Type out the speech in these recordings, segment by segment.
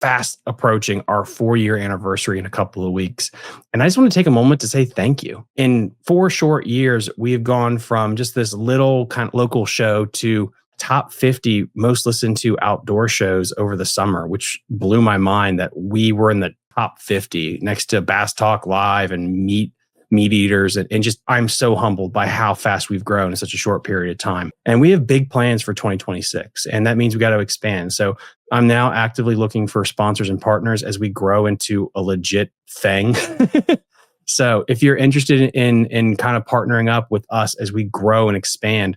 fast approaching our 4-year anniversary in a couple of weeks. And I just want to take a moment to say thank you. In 4 short years, we have gone from just this little kind of local show to top 50 most listened to outdoor shows over the summer, which blew my mind that we were in the top 50 next to Bass Talk Live and Meat Eaters. And just, I'm so humbled by how fast we've grown in such a short period of time. And we have big plans for 2026. And that means we got to expand. So I'm now actively looking for sponsors and partners as we grow into a legit thing. So if you're interested in kind of partnering up with us as we grow and expand,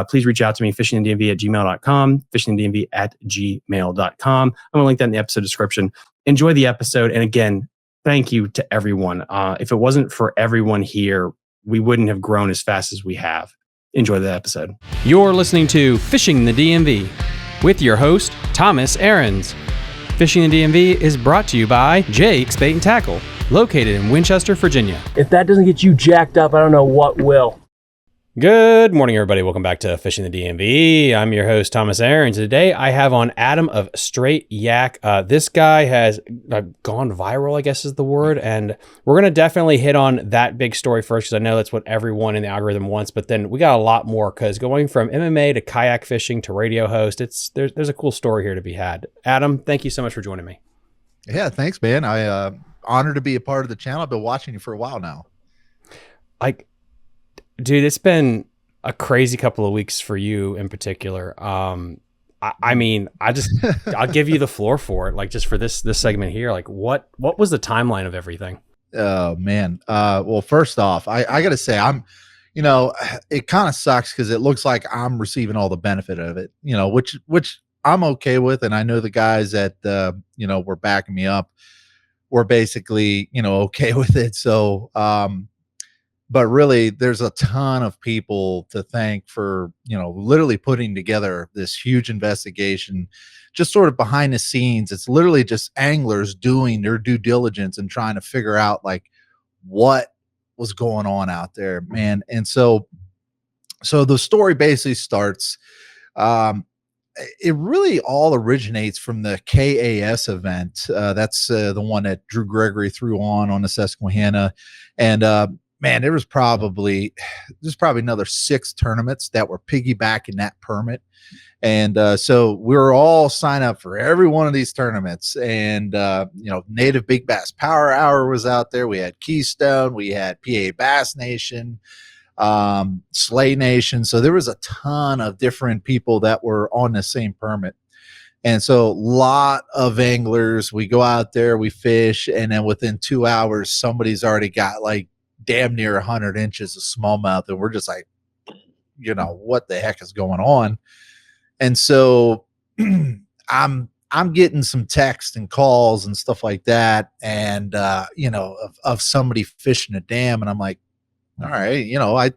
please reach out to me, fishingthedmv@gmail.com, fishingthedmv@gmail.com. I'm going to link that in the episode description. Enjoy the episode. And again, thank you to everyone. If it wasn't for everyone here, we wouldn't have grown as fast as we have. Enjoy the episode. You're listening to Fishing the DMV with your host, Thomas Ahrens. Fishing the DMV is brought to you by Jake's Bait and Tackle, located in Winchester, Virginia. If that doesn't get you jacked up, I don't know what will. Good morning, everybody. Welcome back to Fishing the DMV. I'm your host, Thomas Ahrens. Today, I have on Adam of Str8 Yakd. This guy has gone viral, I guess is the word, and we're going to definitely hit on that big story first because I know that's what everyone in the algorithm wants, but then we got a lot more because going from MMA to kayak fishing to radio host, there's a cool story here to be had. Adam, thank you so much for joining me. Yeah, thanks, man. Honored to be a part of the channel. I've been watching you for a while now. Dude, it's been a crazy couple of weeks for you in particular. I mean, I'll give you the floor for it. Like just for this segment here, like what was the timeline of everything? Oh man. Well, first off, I gotta say it kind of sucks because it looks like I'm receiving all the benefit of it, which I'm okay with. And I know the guys that, were backing me up were basically, okay with it. So, but really, there's a ton of people to thank for, literally putting together this huge investigation, just sort of behind the scenes. It's literally just anglers doing their due diligence and trying to figure out like what was going on out there, man. And so the story basically starts. It really all originates from the KAS event. That's the one that Drew Gregory threw on the Susquehanna, and man, there's probably another 6 tournaments that were piggybacking that permit. And so we were all signed up for every one of these tournaments. And, Native Big Bass Power Hour was out there. We had Keystone. We had PA Bass Nation, Slay Nation. So there was a ton of different people that were on the same permit. And so a lot of anglers, we go out there, we fish, and then within 2 hours, somebody's already got like damn near 100 inches of smallmouth, and we're just like, what the heck is going on? And so I'm getting some texts and calls and stuff like that, and of somebody fishing a dam, and I'm like, all right,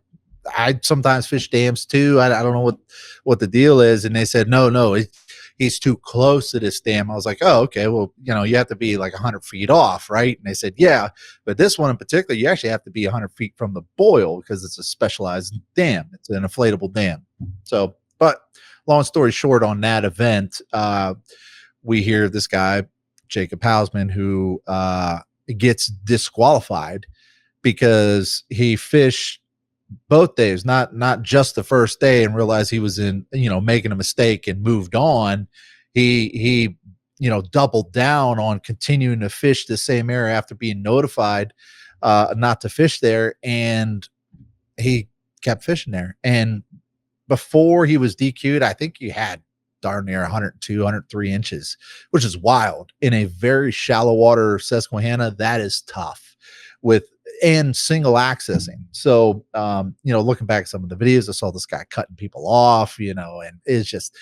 I sometimes fish dams too. I don't know what the deal is, and they said no, he's too close to this dam. I was like, oh, okay. Well, you have to be like 100 feet off, right? And they said, yeah, but this one in particular, you actually have to be 100 feet from the boil because it's a specialized dam. It's an inflatable dam. So, but long story short, on that event, we hear this guy, Jacob Housman, who gets disqualified because he fished both days, not just the first day, and realized he was making a mistake and moved on. He doubled down on continuing to fish the same area after being notified not to fish there, and he kept fishing there. And before he was DQ'd, I think he had darn near 102, 103 inches, which is wild in a very shallow water Susquehanna. That is tough and single accessing. So, looking back at some of the videos, I saw this guy cutting people off, and it's just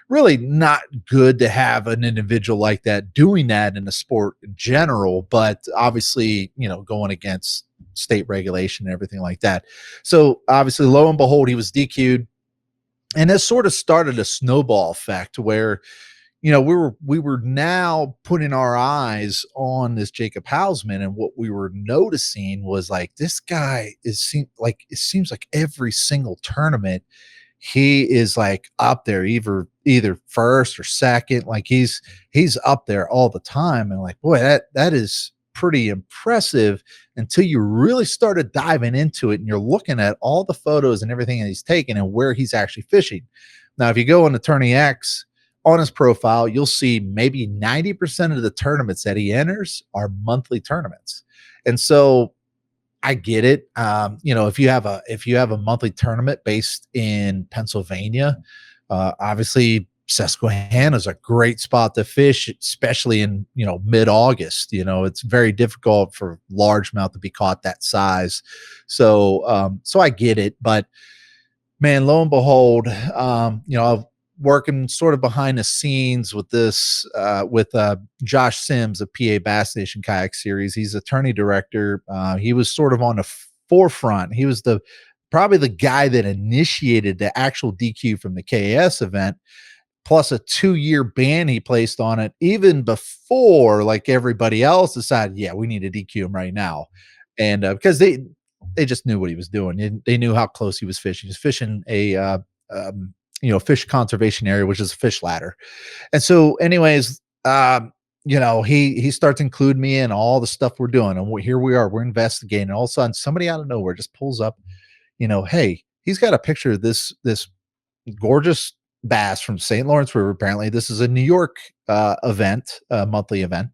really not good to have an individual like that doing that in the sport in general, but obviously, going against state regulation and everything like that. So obviously, lo and behold, he was DQ'd. And this sort of started a snowball effect where, we were now putting our eyes on this Jacob Housman, and what we were noticing was like this guy it seems like every single tournament he is like up there, either first or second. Like he's up there all the time. And like, boy, that is pretty impressive until you really started diving into it and you're looking at all the photos and everything that he's taken and where he's actually fishing. Now, if you go on Attorney X on his profile, you'll see maybe 90% of the tournaments that he enters are monthly tournaments. And so I get it. If you have a monthly tournament based in Pennsylvania, obviously Susquehanna is a great spot to fish, especially in mid-August. It's very difficult for largemouth to be caught that size. So I get it, but man, lo and behold, I've working sort of behind the scenes with this with Josh Sims of PA Bass Nation Kayak Series. He's attorney director. He was sort of on the forefront. He was probably the guy that initiated the actual DQ from the KS event, plus a 2-year ban he placed on it even before like everybody else decided, yeah, we need to DQ him right now. And because they just knew what he was doing. They knew how close he was fishing. He was fishing a fish conservation area, which is a fish ladder. And so anyways, he starts including me in all the stuff we're doing. And here we are, we're investigating. And all of a sudden somebody out of nowhere just pulls up, hey, he's got a picture of this gorgeous bass from St. Lawrence River. Apparently this is a New York event, a monthly event.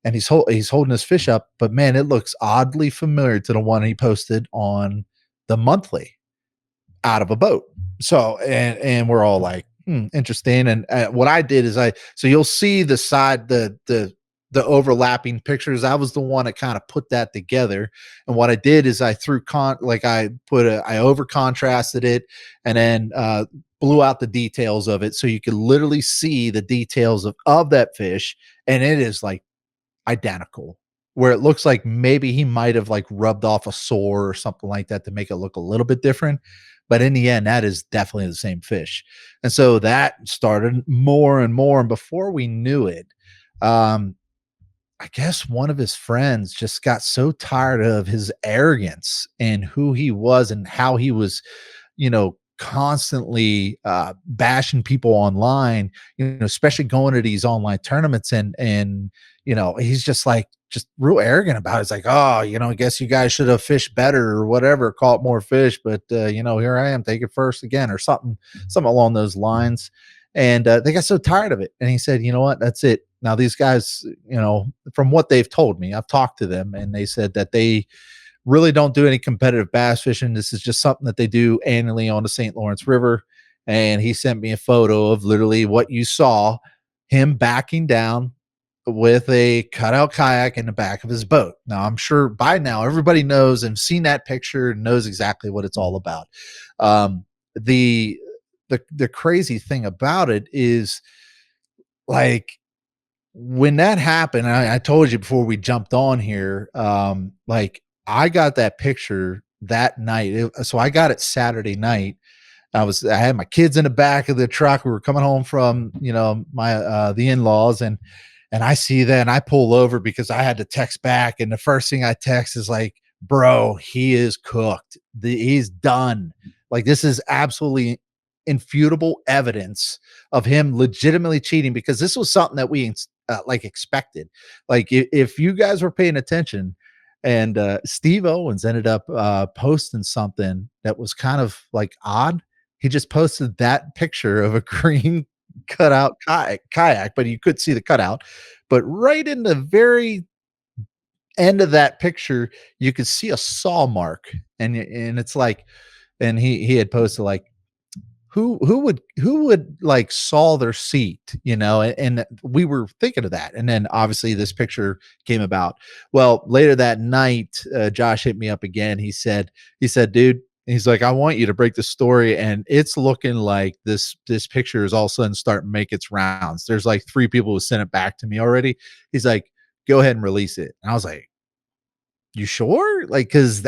And he's holding his fish up, but man, it looks oddly familiar to the one he posted on the monthly out of a boat. So, and we're all like, interesting. And what I did is so you'll see the side, the overlapping pictures. I was the one that kind of put that together. And what I did is I over contrasted it and then, blew out the details of it. So you could literally see the details of that fish. And it is like identical, where it looks like maybe he might have like rubbed off a sore or something like that to make it look a little bit different. But in the end, that is definitely the same fish. And so that started more and more. And before we knew it, I guess one of his friends just got so tired of his arrogance and who he was and how he was, constantly bashing people online, especially going to these online tournaments. And he's just real arrogant about it. It's like, oh, I guess you guys should have fished better or whatever, caught more fish. But, here I am, take it first again or something along those lines. And they got so tired of it. And he said, you know what, that's it. Now, these guys, from what they've told me, I've talked to them and they said that they really don't do any competitive bass fishing. This is just something that they do annually on the St. Lawrence River. And he sent me a photo of literally what you saw, him backing down with a cutout kayak in the back of his boat. Now, I'm sure by now everybody knows and seen that picture and knows exactly what it's all about. The crazy thing about it is, like, when that happened, I told you before we jumped on here, like, I got that picture that night. So I got it Saturday night. I had my kids in the back of the truck. We were coming home from, my, the in-laws and I see that and I pull over because I had to text back. And the first thing I text is like, bro, he is cooked. He's done. Like, this is absolutely infutable evidence of him legitimately cheating, because this was something that we expected. Like, if you guys were paying attention, and Steve Owens ended up posting something that was kind of like odd. He just posted that picture of a green cutout kayak, but you could see the cutout. But right in the very end of that picture, you could see a saw mark, and it's like, and he had posted like, who would like saw their seat, and we were thinking of that. And then obviously this picture came about. Well, later that night, Josh hit me up again. He said, dude, he's like, I want you to break the story. And it's looking like this picture is all of a sudden starting to make its rounds. There's like 3 people who sent it back to me already. He's like, go ahead and release it. And I was like, you sure? Like, cause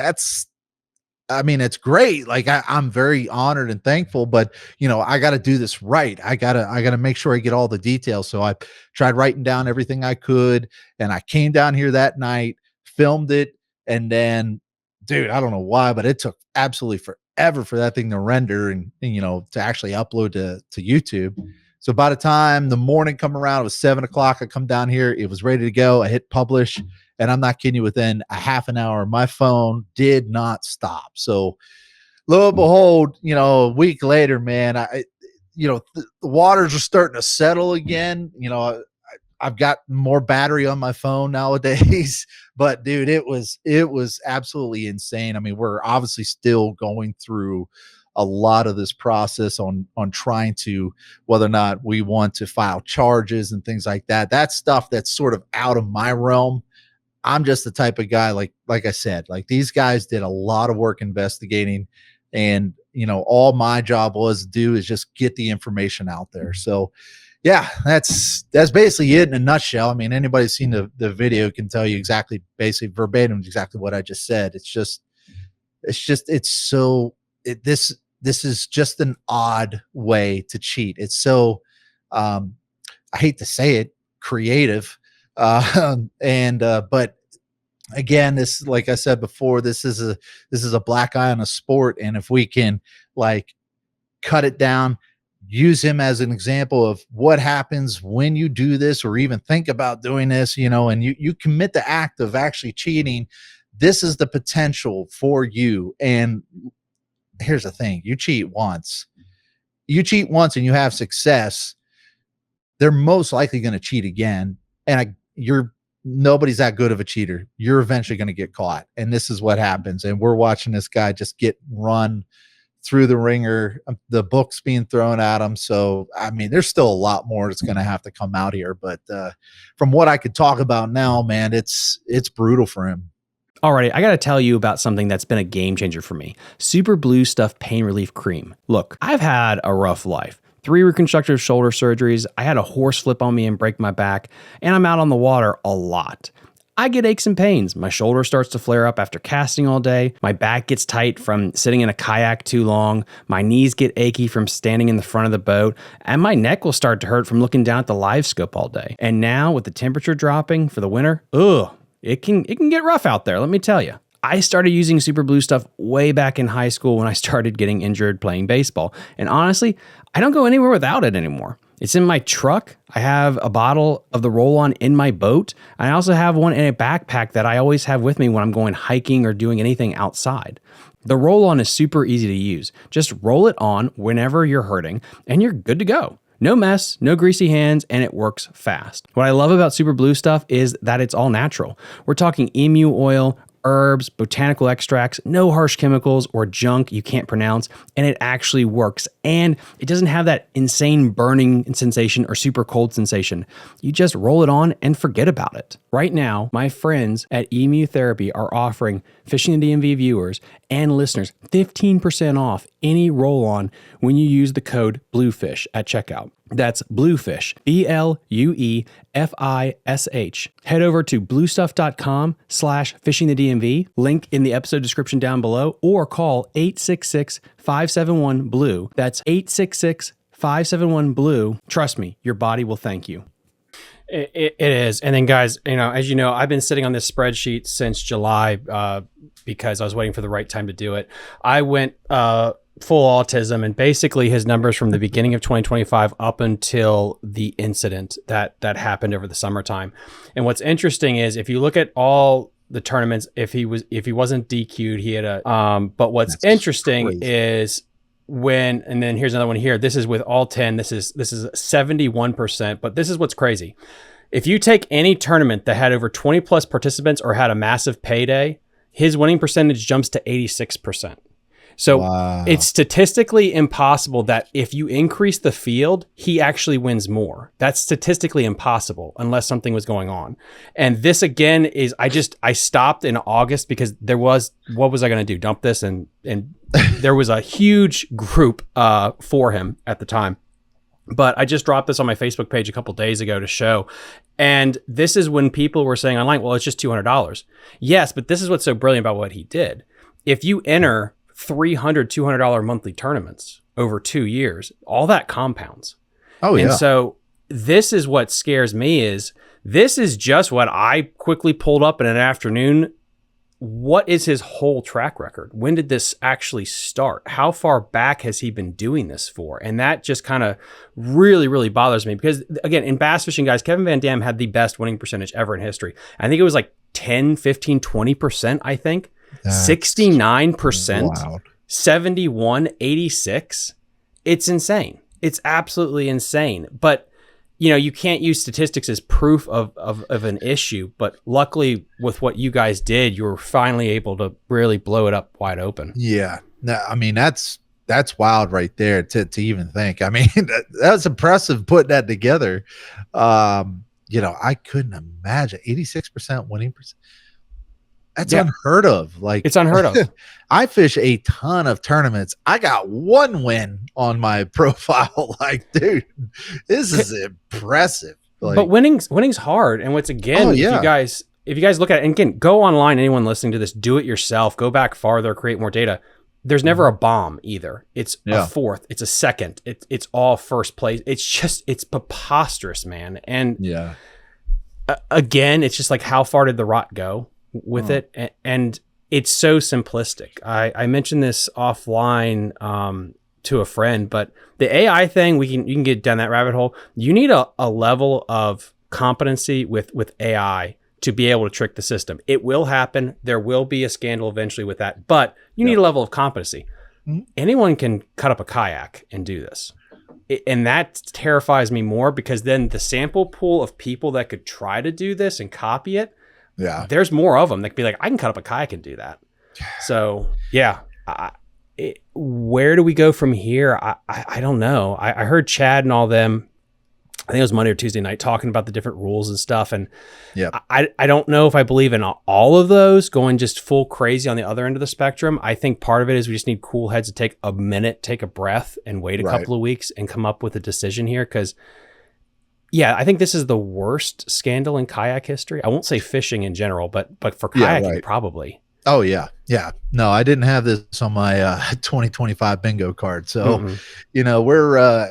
it's great. Like, I'm very honored and thankful, but I got to do this right. I gotta make sure I get all the details. So I tried writing down everything I could, and I came down here that night, filmed it, and then, dude, I don't know why, but it took absolutely forever for that thing to render and to actually upload to YouTube. So by the time the morning come around, it was 7 o'clock. I come down here, it was ready to go. I hit publish, and I'm not kidding you, within a half an hour, my phone did not stop. So lo and behold, a week later, man, the waters are starting to settle again. I've got more battery on my phone nowadays, but dude, it was absolutely insane. I mean, we're obviously still going through a lot of this process on trying to, whether or not we want to file charges and things like that. That's stuff that's sort of out of my realm. I'm just the type of guy, like I said, like these guys did a lot of work investigating, and all my job was to do is just get the information out there. So yeah, that's basically it in a nutshell. I mean, anybody who's seen the video can tell you exactly, basically verbatim, exactly what I just said. This is just an odd way to cheat. It's so, I hate to say it, creative. But again, this, like I said before, this is a black eye on a sport. And if we can like cut it down, use him as an example of what happens when you do this, or even think about doing this, and you commit the act of actually cheating, this is the potential for you. And here's the thing, you cheat once and you have success, they're most likely going to cheat again. And nobody's that good of a cheater. You're eventually going to get caught. And this is what happens. And we're watching this guy just get run through the ringer, the books being thrown at him. So, I mean, there's still a lot more that's going to have to come out here. But from what I could talk about now, man, it's brutal for him. Alrighty, I gotta tell you about something that's been a game changer for me. Super Blue Stuff Pain Relief Cream. Look, I've had a rough life. 3 reconstructive shoulder surgeries, I had a horse flip on me and break my back, and I'm out on the water a lot. I get aches and pains. My shoulder starts to flare up after casting all day. My back gets tight from sitting in a kayak too long. My knees get achy from standing in the front of the boat. And my neck will start to hurt from looking down at the live scope all day. And now with the temperature dropping for the winter, it can get rough out there, let me tell you. I started using Super Blue Stuff way back in high school when I started getting injured playing baseball. And honestly, I don't go anywhere without it anymore. It's in my truck. I have a bottle of the roll-on in my boat. I also have one in a backpack that I always have with me when I'm going hiking or doing anything outside. The roll-on is super easy to use. Just roll it on whenever you're hurting and you're good to go. No mess, no greasy hands, and it works fast. What I love about Super Blue Stuff is that it's all natural. We're talking emu oil, herbs, botanical extracts, no harsh chemicals or junk you can't pronounce, and it actually works. And it doesn't have that insane burning sensation or super cold sensation. You just roll it on and forget about it. Right now, my friends at Emu Therapy are offering Fishing the DMV viewers and listeners 15% off any roll-on when you use the code BLUEFISH at checkout. That's Bluefish, BLUEFISH. Head over to bluestuff.com/fishingthedmv, link in the episode description down below, or call 866-571-BLUE. That's 866-571-BLUE. Trust me, your body will thank you. It is. And then guys, as you know, I've been sitting on this spreadsheet since July because I was waiting for the right time to do it. I went full autism, and basically his numbers from the beginning of 2025 up until the incident that happened over the summertime. And what's interesting is if you look at all the tournaments, if he wasn't DQ'd, he had but what's That's interesting crazy. Is when, and then here's another one here. This is with all 10. This is 71%, but this is what's crazy. If you take any tournament that had over 20 plus participants or had a massive payday, his winning percentage jumps to 86%. So wow. It's statistically impossible that if you increase the field, he actually wins more. That's statistically impossible unless something was going on. And this again is, I stopped in August because what was I going to do? Dump this? And there was a huge group for him at the time. But I just dropped this on my Facebook page a couple days ago to show. And this is when people were saying online, well, it's just $200. Yes, but this is what's so brilliant about what he did. If you enter $200 monthly tournaments over 2 years, all that compounds. Oh yeah. And so this is what scares me is this is just what I quickly pulled up in an afternoon what is his whole track record? When did this actually start? How far back has he been doing this for? And that just kind of really, really bothers me because, again, in bass fishing, guys, Kevin Van Dam had the best winning percentage ever in history. I think it was like 10, 15, 20%, I think. That's 69%, wild. 71, 86. It's insane. It's absolutely insane. But you can't use statistics as proof of an issue, but luckily with what you guys did, you were finally able to really blow it up wide open. Yeah. No, I mean, that's wild right there to even think. I mean, that's impressive putting that together. I couldn't imagine 86% winning percent. That's unheard of. Like, it's unheard of. I fish a ton of tournaments. I got one win on my profile. Like, dude, this is impressive. Like, but winning's hard. And if you guys look at it, and again, go online, anyone listening to this, do it yourself, go back farther, create more data. There's never a bomb either. It's a fourth, it's a second, it's all first place. It's preposterous, man. And again, it's just like, how far did the rot go with it? And it's so simplistic. I mentioned this offline to a friend, but the AI thing, you can get down that rabbit hole. You need a level of competency with AI to be able to trick the system. It will happen. There will be a scandal eventually with that, but you need a level of competency. Mm-hmm. Anyone can cut up a kayak and do this. And that terrifies me more, because then the sample pool of people that could try to do this and copy it, there's more of them that could be like, I can cut up a kayak and do that. So where do we go from here? I don't know. I heard Chad and all them, I think it was Monday or Tuesday night, talking about the different rules and stuff. And I don't know if I believe in all of those going just full crazy on the other end of the spectrum. I think part of it is we just need cool heads to take a minute, take a breath, and wait a couple of weeks and come up with a decision here. Because I think this is the worst scandal in kayak history. I won't say fishing in general, but for kayaking, probably. Oh yeah. No, I didn't have this on my 2025 bingo card. So, we're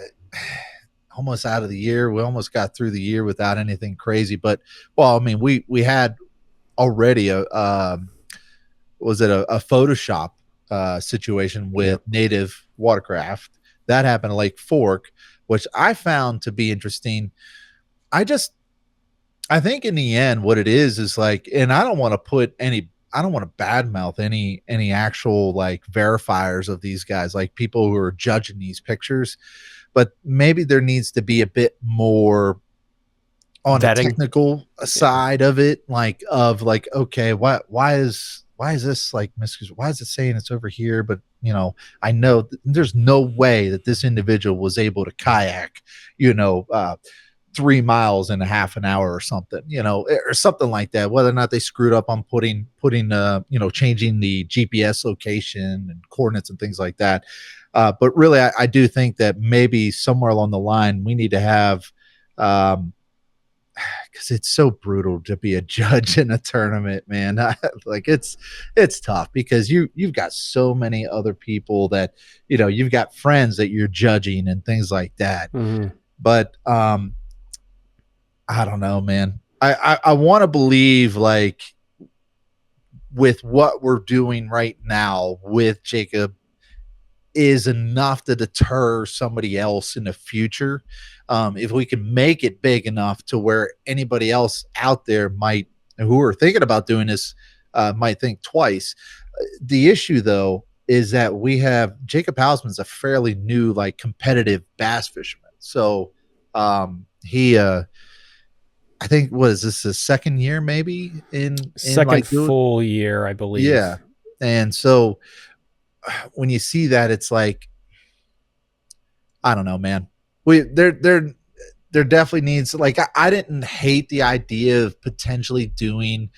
almost out of the year. We almost got through the year without anything crazy. But, well, I mean, we had already a Photoshop situation with native watercraft that happened at Lake Fork, which I found to be interesting. I think in the end, what it is like, and I don't want to badmouth any actual like verifiers of these guys, like people who are judging these pictures, but maybe there needs to be a bit more on the technical side of it, okay, why is this like why is it saying it's over here? But I know there's no way that this individual was able to kayak, 3 miles in a half an hour or something, or something like that. Whether or not they screwed up on putting changing the GPS location and coordinates and things like that. But really, I do think that maybe somewhere along the line we need to have, because it's so brutal to be a judge in a tournament, man. Like it's tough because you've got so many other people that you've got friends that you're judging and things like that. Mm-hmm. But I don't know, man. I want to believe like with what we're doing right now with Jacob is enough to deter somebody else in the future. If we can make it big enough to where anybody else out there who are thinking about doing this, might think twice. The issue though, is that we have Jacob Housman's a fairly new, like competitive bass fisherman. So, I think, what is this, the second year maybe in second like full year, I believe. Yeah. And so when you see that, it's like, I don't know, man. There definitely needs, like, I didn't hate the idea of potentially doing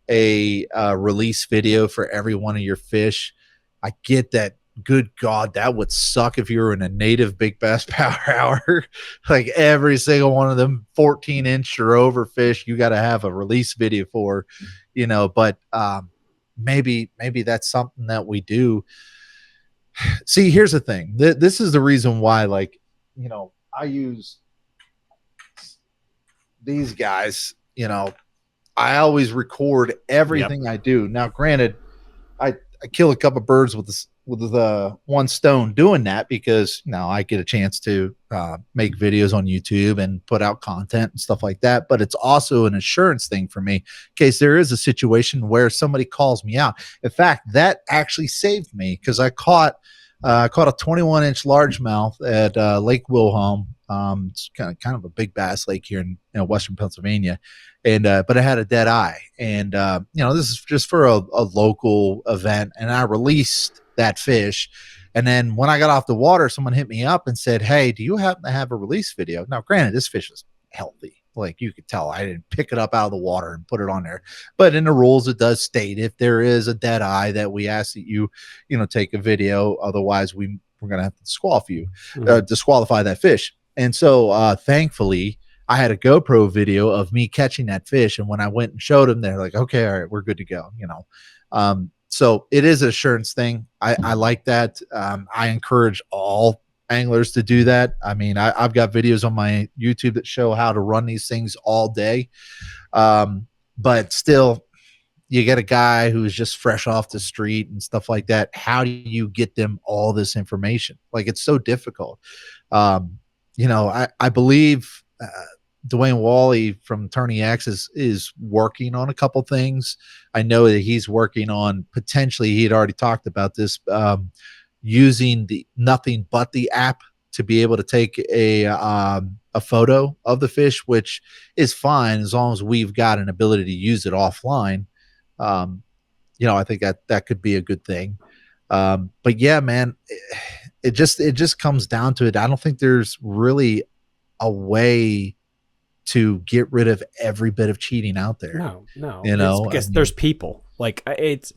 a release video for every one of your fish. I get that. Good God, that would suck if you were in a native big bass power hour. Like every single one of them 14-inch or over fish, you got to have a release video for, but maybe that's something that we do. See, here's the thing. This is the reason why, like, I use these guys, I always record everything I do. Now, granted, I kill a couple birds with the one stone doing that, because now I get a chance to make videos on YouTube and put out content and stuff like that. But it's also an assurance thing for me in case there is a situation where somebody calls me out. In fact, that actually saved me, because I caught a 21-inch largemouth at Lake Wilhelm. It's kind of a big bass lake here in western Pennsylvania, and but it had a dead eye, and this is just for a local event, and I released that fish, and then when I got off the water, someone hit me up and said, "Hey, do you happen to have a release video?" Now, granted, this fish is healthy. Like, you could tell I didn't pick it up out of the water and put it on there, but in the rules it does state if there is a dead eye that we ask that you take a video, otherwise we're gonna have to disqualify that fish. And so thankfully I had a GoPro video of me catching that fish, and when I went and showed them, they're like, okay, all right, we're good to go. So it is an assurance thing. I like that. I encourage all anglers to do that. I mean, I've got videos on my YouTube that show how to run these things all day. But still, you get a guy who's just fresh off the street and stuff like that. How do you get them all this information? Like, it's so difficult. I believe Dwayne Wally from Attorney X is working on a couple things. I know that he's working on, potentially, he had already talked about this, using the Nothing But the app to be able to take a photo of the fish, which is fine as long as we've got an ability to use it offline. I think that could be a good thing. But yeah, man, it just comes down to it. I don't think there's really a way to get rid of every bit of cheating out there. No. It's because there's people. Like, it's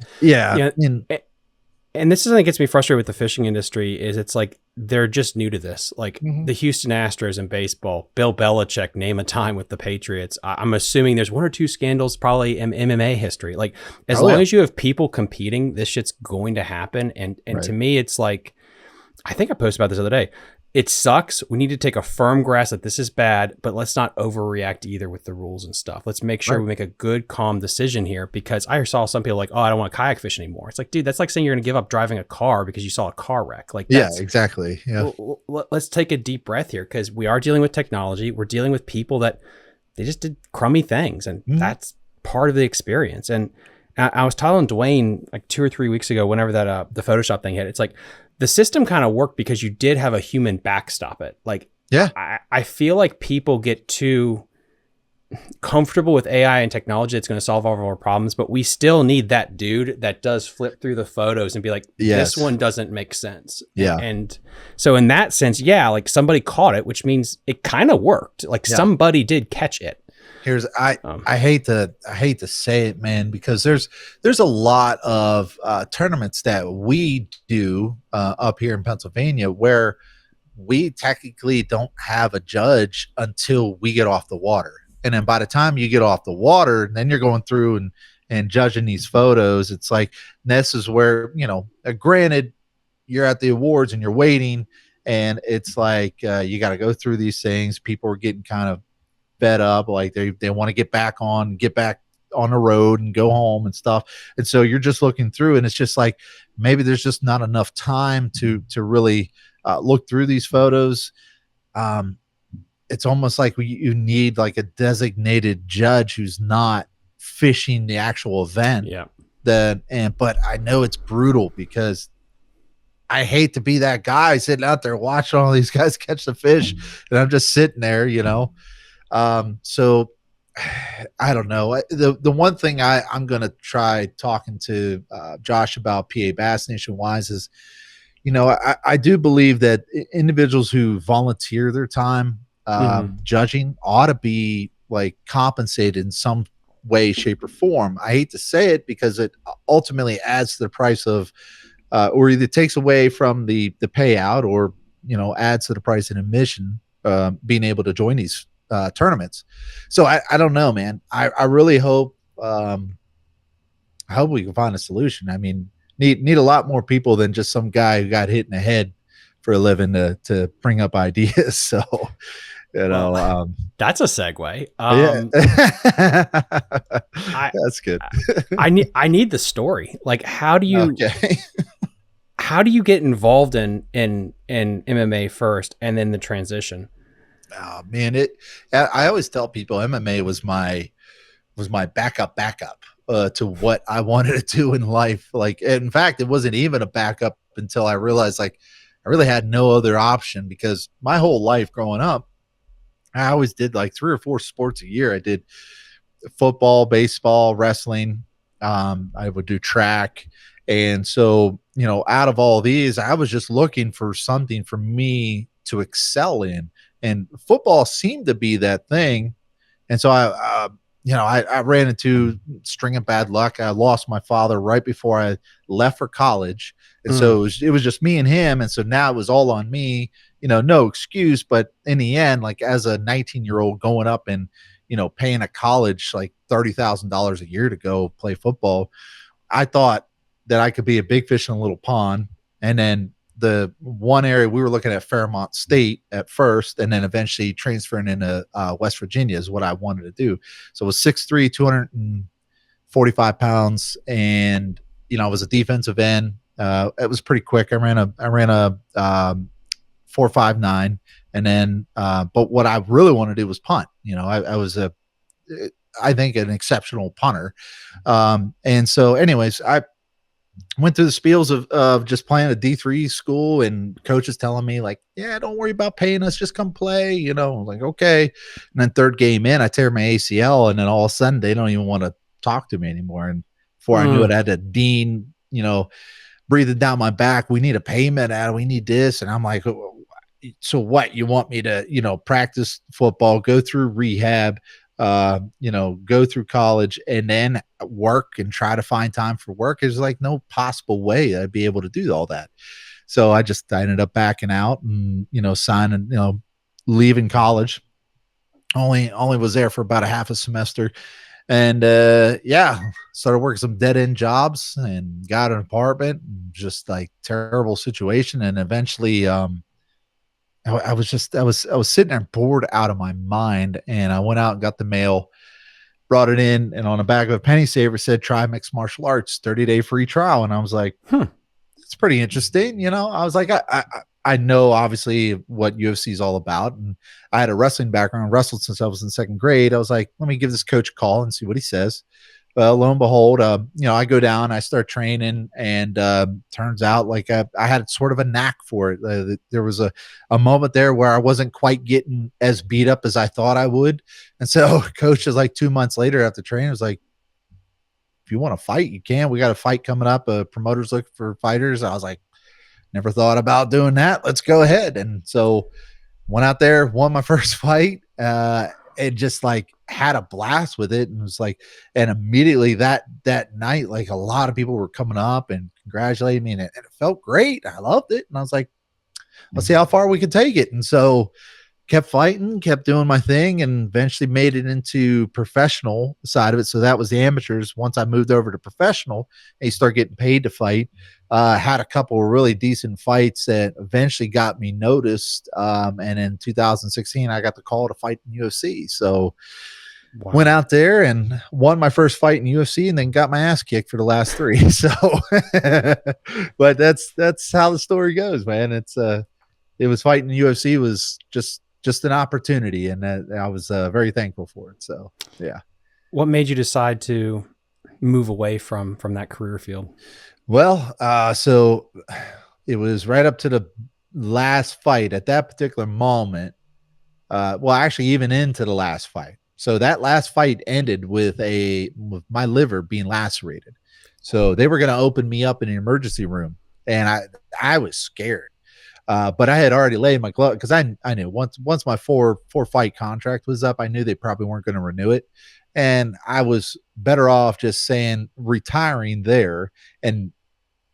and this is something that gets me frustrated with the fishing industry, is it's like they're just new to this. Like the Houston Astros in baseball, Bill Belichick, name a time with the Patriots. I'm assuming there's one or two scandals probably in MMA history. Like, as long as you have people competing, this shit's going to happen. And to me, it's like, I think I posted about this the other day. It sucks. We need to take a firm grasp that this is bad, but let's not overreact either with the rules and stuff. Let's make sure we make a good, calm decision here, because I saw some people like, oh, I don't want to kayak fish anymore. It's like, dude, that's like saying you're going to give up driving a car because you saw a car wreck. Like, exactly. Yeah. Let's take a deep breath here, because we are dealing with technology. We're dealing with people that they just did crummy things, and that's part of the experience. And I was telling Dwayne like 2 or 3 weeks ago, whenever that the Photoshop thing hit, it's like, the system kind of worked because you did have a human backstop it. Like, I feel like people get too comfortable with AI and technology that's going to solve all of our problems, but we still need that dude that does flip through the photos and be like, this one doesn't make sense. Yeah. And so in that sense, like, somebody caught it, which means it kind of worked. Like, somebody did catch it. I hate to say it, man, because there's a lot of tournaments that we do up here in Pennsylvania where we technically don't have a judge until we get off the water. And then by the time you get off the water, then you're going through and judging these photos. It's like, this is where, granted, you're at the awards and you're waiting, and it's like, you got to go through these things. People are getting kind of fed up, like they want to get back on the road and go home and stuff. And so you're just looking through, and it's just like, maybe there's just not enough time to really look through these photos. It's almost like you need like a designated judge who's not fishing the actual event. But I know it's brutal, because I hate to be that guy sitting out there watching all these guys catch the fish, and I'm just sitting there, so I don't know. The one thing I'm going to try talking to Josh about PA Bass Nation wise is, I do believe that individuals who volunteer their time judging ought to be like compensated in some way, shape, or form. I hate to say it, because it ultimately adds to the price of, or either takes away from the payout, or adds to the price of admission, being able to join these tournaments. So I don't know, man. I really hope I hope we can find a solution. I mean, need a lot more people than just some guy who got hit in the head for a living to bring up ideas. So You know, Well, that's a segue. yeah, I that's good. I need the story. Like, how do you Okay. get involved in MMA first, and then the transition? Oh man, I always tell people MMA was my backup to what I wanted to do in life. Like, in fact, it wasn't even a backup until I realized like I really had no other option, because my whole life growing up, I always did like 3 or 4 sports a year. I did football, baseball, wrestling. I would do track. And so, out of all these, I was just looking for something for me to excel in. And football seemed to be that thing. And so I ran into string of bad luck. I lost my father right before I left for college. And so it was just me and him. And so now it was all on me, no excuse. But in the end, like as a 19-year-old going up and, paying a college like $30,000 a year to go play football, I thought that I could be a big fish in a little pond. And then the one area we were looking at Fairmont State at first, and then eventually transferring into West Virginia is what I wanted to do. So it was 6'3", 245 pounds. And, I was a defensive end. It was pretty quick. I ran a 4.59. And then, but what I really wanted to do was punt. I was I think an exceptional punter. And so anyways, I went through the spiels of just playing a D3 school, and coaches telling me like, yeah, don't worry about paying us, just come play, like, okay. And then third game in, I tear my ACL, and then all of a sudden they don't even want to talk to me anymore. And before I knew it, I had a dean, breathing down my back. We need a payment, Adam. We need this. And I'm like, so what? You want me to, practice football, go through rehab, go through college, and then work and try to find time for work? There's like no possible way I'd be able to do all that. So I ended up backing out and, signing, leaving college. Only was there for about a half a semester. And started working some dead end jobs and got an apartment, just like terrible situation. And eventually, I was sitting there bored out of my mind, and I went out and got the mail, brought it in, and on the back of a penny saver said, try mixed martial arts, 30-day free trial. And I was like, it's pretty interesting. I was like, I know obviously what UFC is all about. And I had a wrestling background, wrestled since I was in second grade. I was like, let me give this coach a call and see what he says. Well, lo and behold, I go down, I start training, and turns out like I had sort of a knack for it. There was a moment there where I wasn't quite getting as beat up as I thought I would. And so coach is like 2 months later after training was like, if you want to fight, you can. We got a fight coming up. Promoters looking for fighters. I was like, never thought about doing that. Let's go ahead. And so went out there, won my first fight. And just like had a blast with it, and was like, and immediately that night, like a lot of people were coming up and congratulating me, and it felt great. I loved it, and I was like, let's see how far we could take it. And so kept fighting, kept doing my thing, and eventually made it into professional side of it. So that was the amateurs. Once I moved over to professional and you start getting paid to fight, had a couple of really decent fights that eventually got me noticed. And in 2016, I got the call to fight in UFC. So went out there and won my first fight in UFC, and then got my ass kicked for the last 3. So, but that's how the story goes, man. It was fighting in UFC was just an opportunity, and I was very thankful for it. So, yeah. What made you decide to move away from that career field? Well, so it was right up to the last fight at that particular moment. Actually even into the last fight. So that last fight ended with my liver being lacerated. So they were going to open me up in an emergency room, and I was scared. But I had already laid my glove, because I knew once my four fight contract was up, I knew they probably weren't going to renew it. And I was better off just saying retiring there. And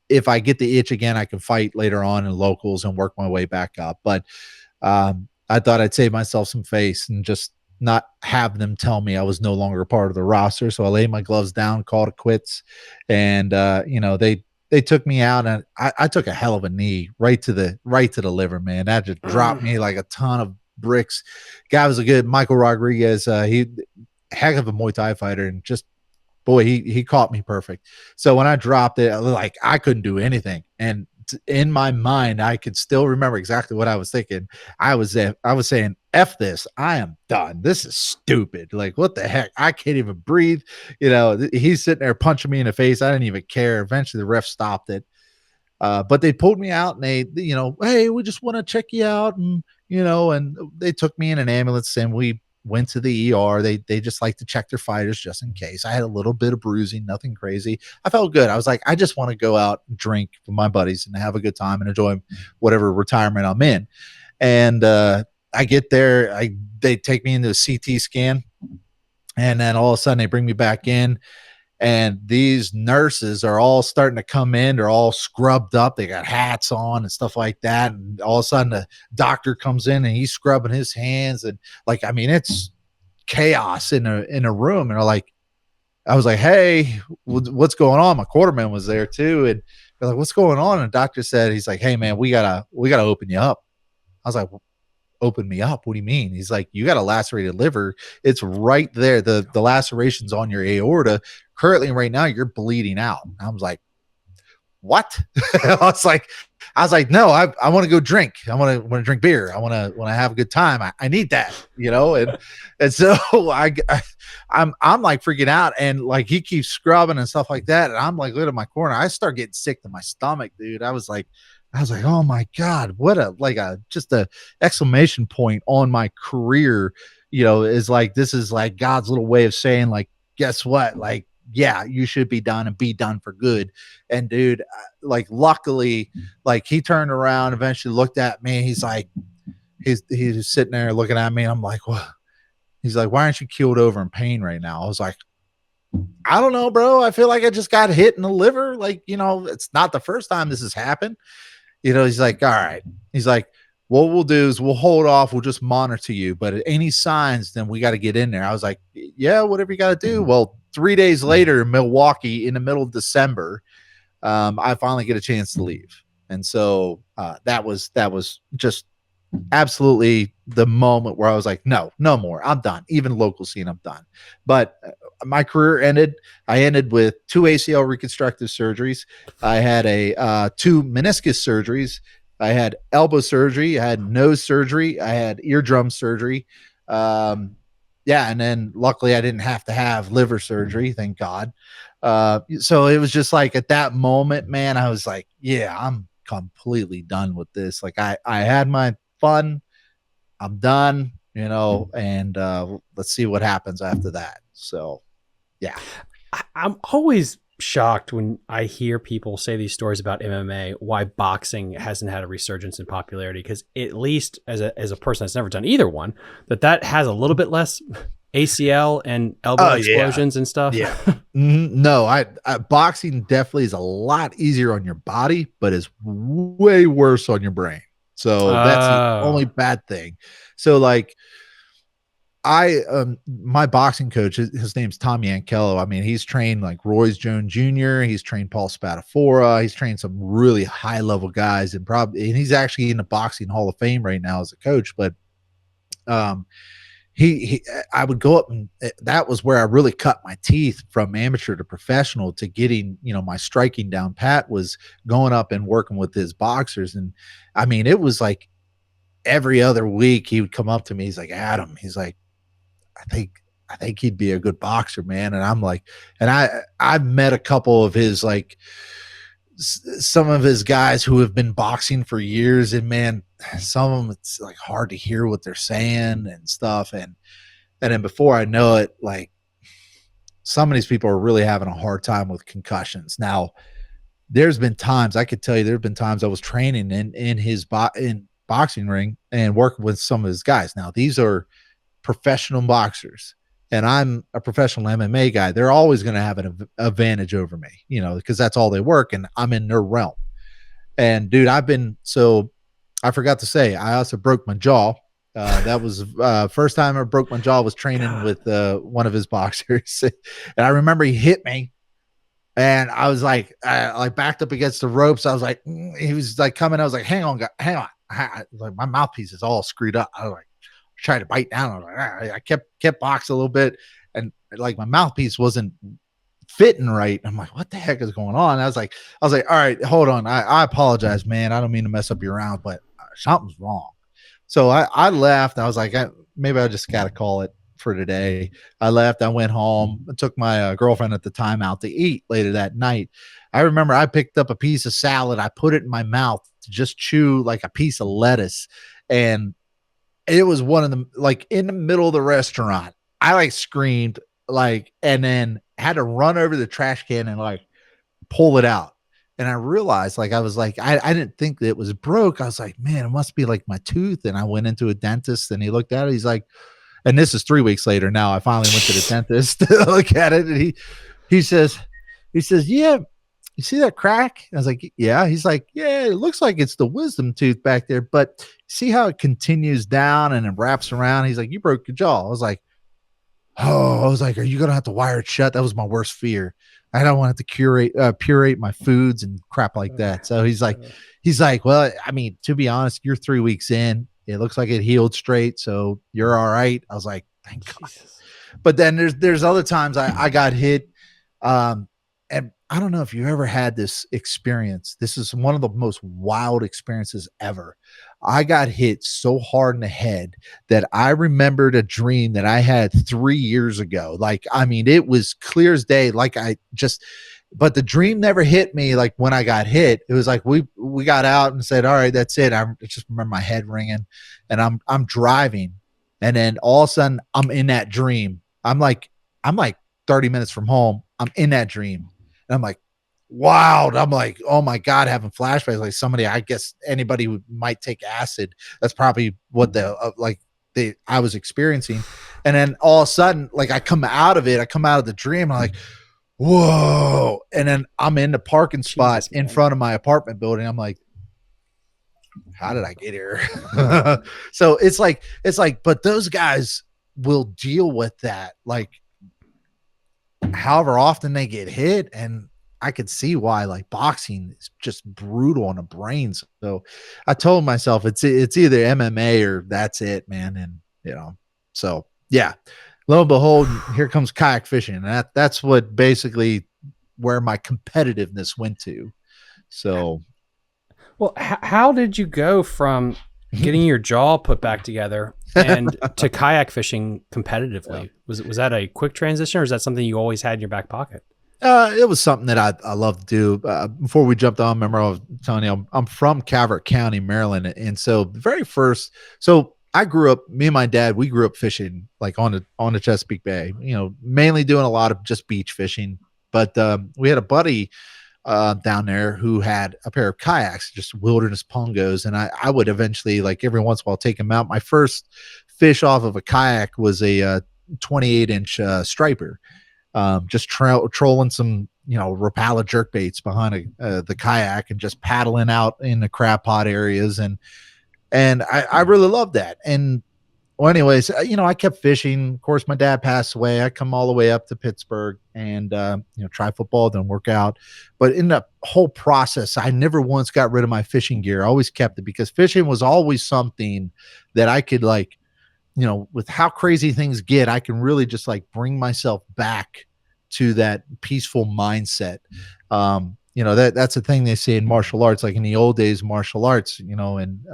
if I get the itch again, I can fight later on in locals and work my way back up. But I thought I'd save myself some face and just not have them tell me I was no longer a part of the roster. So I laid my gloves down, called it quits. And, they took me out, and I took a hell of a knee right to the liver, man. That just dropped me like a ton of bricks. Guy was a good Michael Rodriguez. He heck of a Muay Thai fighter, and just boy, he caught me perfect. So when I dropped it, like I couldn't do anything, and in my mind, I could still remember exactly what I was thinking. I was saying, "F this! I am done. This is stupid. Like, what the heck? I can't even breathe." He's sitting there punching me in the face. I didn't even care. Eventually, the ref stopped it. But they pulled me out and they, hey, we just want to check you out. And, and they took me in an ambulance and we went to the ER. They just like to check their fighters just in case. I had a little bit of bruising, nothing crazy. I felt good. I was like, I just want to go out and drink with my buddies and have a good time and enjoy whatever retirement I'm in. And I get there, they take me into a CT scan, and then all of a sudden they bring me back in. And these nurses are all starting to come in. They're all scrubbed up. They got hats on and stuff like that. And all of a sudden the doctor comes in and he's scrubbing his hands. And it's chaos in a room. And I was like, hey, what's going on? My quarterman was there too. And they're like, what's going on? And the doctor said, he's like, hey man, we gotta open you up. I was like, open me up. What do you mean? He's like, you got a lacerated liver. It's right there. The laceration's on your aorta. Currently right now you're bleeding out. I was like, what? I was like, no, I want to go drink. I want to drink beer. I want to have a good time. I need that, and so I'm like freaking out, and like he keeps scrubbing and stuff like that. And I'm like, look at my corner. I start getting sick to my stomach, dude. I was like, oh my God, what just a exclamation point on my career, is like, this is like God's little way of saying, like, guess what? Like, yeah, you should be done and be done for good. And dude, like, luckily, like he turned around, eventually looked at me. He's like, he's sitting there looking at me. And I'm like, what? He's like, why aren't you keeled over in pain right now? I was like, I don't know, bro. I feel like I just got hit in the liver. Like, it's not the first time this has happened. He's like, all right. He's like, what we'll do is we'll hold off. We'll just monitor you. But at any signs, then we got to get in there. I was like, yeah, whatever you got to do. Well, 3 days later in Milwaukee in the middle of December, I finally get a chance to leave. And so that was just absolutely the moment where I was like, no more. I'm done. Even local scene, I'm done. But my career ended. I ended with 2 ACL reconstructive surgeries. I had 2 meniscus surgeries. I had elbow surgery. I had nose surgery. I had eardrum surgery. And then luckily I didn't have to have liver surgery, thank God. So it was just like at that moment, man, I was like, yeah, I'm completely done with this. Like I had my fun. I'm done, and let's see what happens after that. So, yeah. I'm always shocked when I hear people say these stories about MMA, why boxing hasn't had a resurgence in popularity. Because at least as a person that's never done either one, that has a little bit less ACL and elbow explosions and stuff. Yeah. No, I boxing definitely is a lot easier on your body, but is way worse on your brain. So that's the only bad thing. So like my boxing coach, his name's Tom Yankello. I mean, he's trained like Royce Jones Jr. He's trained Paul Spadafora. He's trained some really high level guys, and he's actually in the boxing Hall of Fame right now as a coach. But I would go up, and that was where I really cut my teeth from amateur to professional to getting, my striking down pat, was going up and working with his boxers. And I mean, it was like every other week he would come up to me. He's like, Adam, he's like, I think he'd be a good boxer, man. And I'm like, and I've met a couple of his, like some of his guys who have been boxing for years, and man, some of them, it's like hard to hear what they're saying and stuff. And then before I know it, like some of these people are really having a hard time with concussions. Now, there's been times I could tell you, there've been times I was training in his boxing ring and working with some of his guys. Now, these are professional boxers, and I'm a professional MMA guy. They're always going to have an advantage over me, because that's all they work, and I'm in their realm. And dude, I forgot to say, I also broke my jaw. That was first time I broke my jaw was training with one of his boxers. And I remember he hit me, and I was like, backed up against the ropes. I was like, he was like coming. I was like, hang on. Like my mouthpiece is all screwed up. I was like, tried to bite down. I was like, I kept boxing a little bit, and like my mouthpiece wasn't fitting right. I'm like, what the heck is going on? I was like, all right, hold on. I apologize, man. I don't mean to mess up your round, but something's wrong. So I left. I was like, maybe I just got to call it for today. I left. I went home. I took my girlfriend at the time out to eat later that night. I remember I picked up a piece of salad. I put it in my mouth to just chew like a piece of lettuce. And it was one of them, like in the middle of the restaurant. I like screamed, like, and then had to run over the trash can and like pull it out. And I realized, like, I was like, I didn't think that it was broke. I was like, man, it must be like my tooth. And I went into a dentist and he looked at it. He's like, and this is 3 weeks later now. I finally went to the dentist to look at it. And he says, yeah, you see that crack? I was like, yeah. He's like, yeah, it looks like it's the wisdom tooth back there, but see how it continues down and it wraps around? He's like, you broke your jaw. I was like, oh, I was like, are you going to have to wire it shut? That was my worst fear. I don't want to purate my foods and crap like that. So he's like, well, I mean, to be honest, you're 3 weeks in. It looks like it healed straight. So you're all right. I was like, thank God. But then there's other times I got hit. And I don't know if you ever had this experience. This is one of the most wild experiences ever. I got hit so hard in the head that I remembered a dream that I had 3 years ago. Like, I mean, it was clear as day. Like but the dream never hit me. Like when I got hit, it was like, we got out and said, all right, that's it. I just remember my head ringing and I'm driving. And then all of a sudden I'm in that dream. I'm like 30 minutes from home. I'm in that dream. And I'm like, wow. I'm like, oh my God, having flashbacks. Like somebody, I guess anybody who might take acid. That's probably what I was experiencing. And then all of a sudden, like I come out of the dream. I'm like, whoa. And then I'm in the parking spot in front of my apartment building. I'm like, how did I get here? So it's like, but those guys will deal with that. Like, however often they get hit, and I could see why, like, boxing is just brutal on the brains. So I told myself it's either MMA or that's it, man. And so yeah, lo and behold, here comes kayak fishing. And that's what basically where my competitiveness went to. So, well, how did you go from getting your jaw put back together and to kayak fishing competitively? Yeah. Was that a quick transition, or is that something you always had in your back pocket? It was something that I love to do. Before we jumped on, remember I was telling you I'm from Calvert County, Maryland, and so the very first, I grew up. Me and my dad, we grew up fishing like on the Chesapeake Bay. Mainly doing a lot of just beach fishing. But we had a buddy down there who had a pair of kayaks, just wilderness pongos, and I would eventually, like, every once in a while take him out. My first fish off of a kayak was a 28-inch striper. Just trolling some, Rapala jerkbaits behind the kayak and just paddling out in the crab pot areas. And I really loved that. And well, anyways, I kept fishing. Of course, my dad passed away. I come all the way up to Pittsburgh and, try football, then work out. But in the whole process, I never once got rid of my fishing gear. I always kept it because fishing was always something that I could, like, with how crazy things get, I can really just like bring myself back to that peaceful mindset. That's a thing they say in martial arts, like in the old days, martial arts, and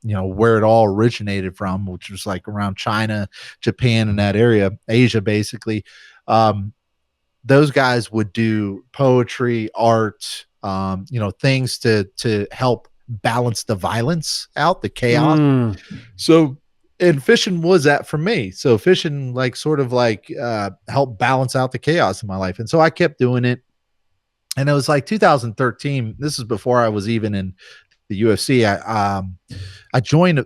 where it all originated from, which was like around China, Japan, and that area, Asia, basically. Those guys would do poetry, art, things to help balance the violence out, the chaos. So, and fishing was that for me. So fishing helped balance out the chaos in my life. And so I kept doing it. And it was like 2013. This is before I was even in the UFC. I joined,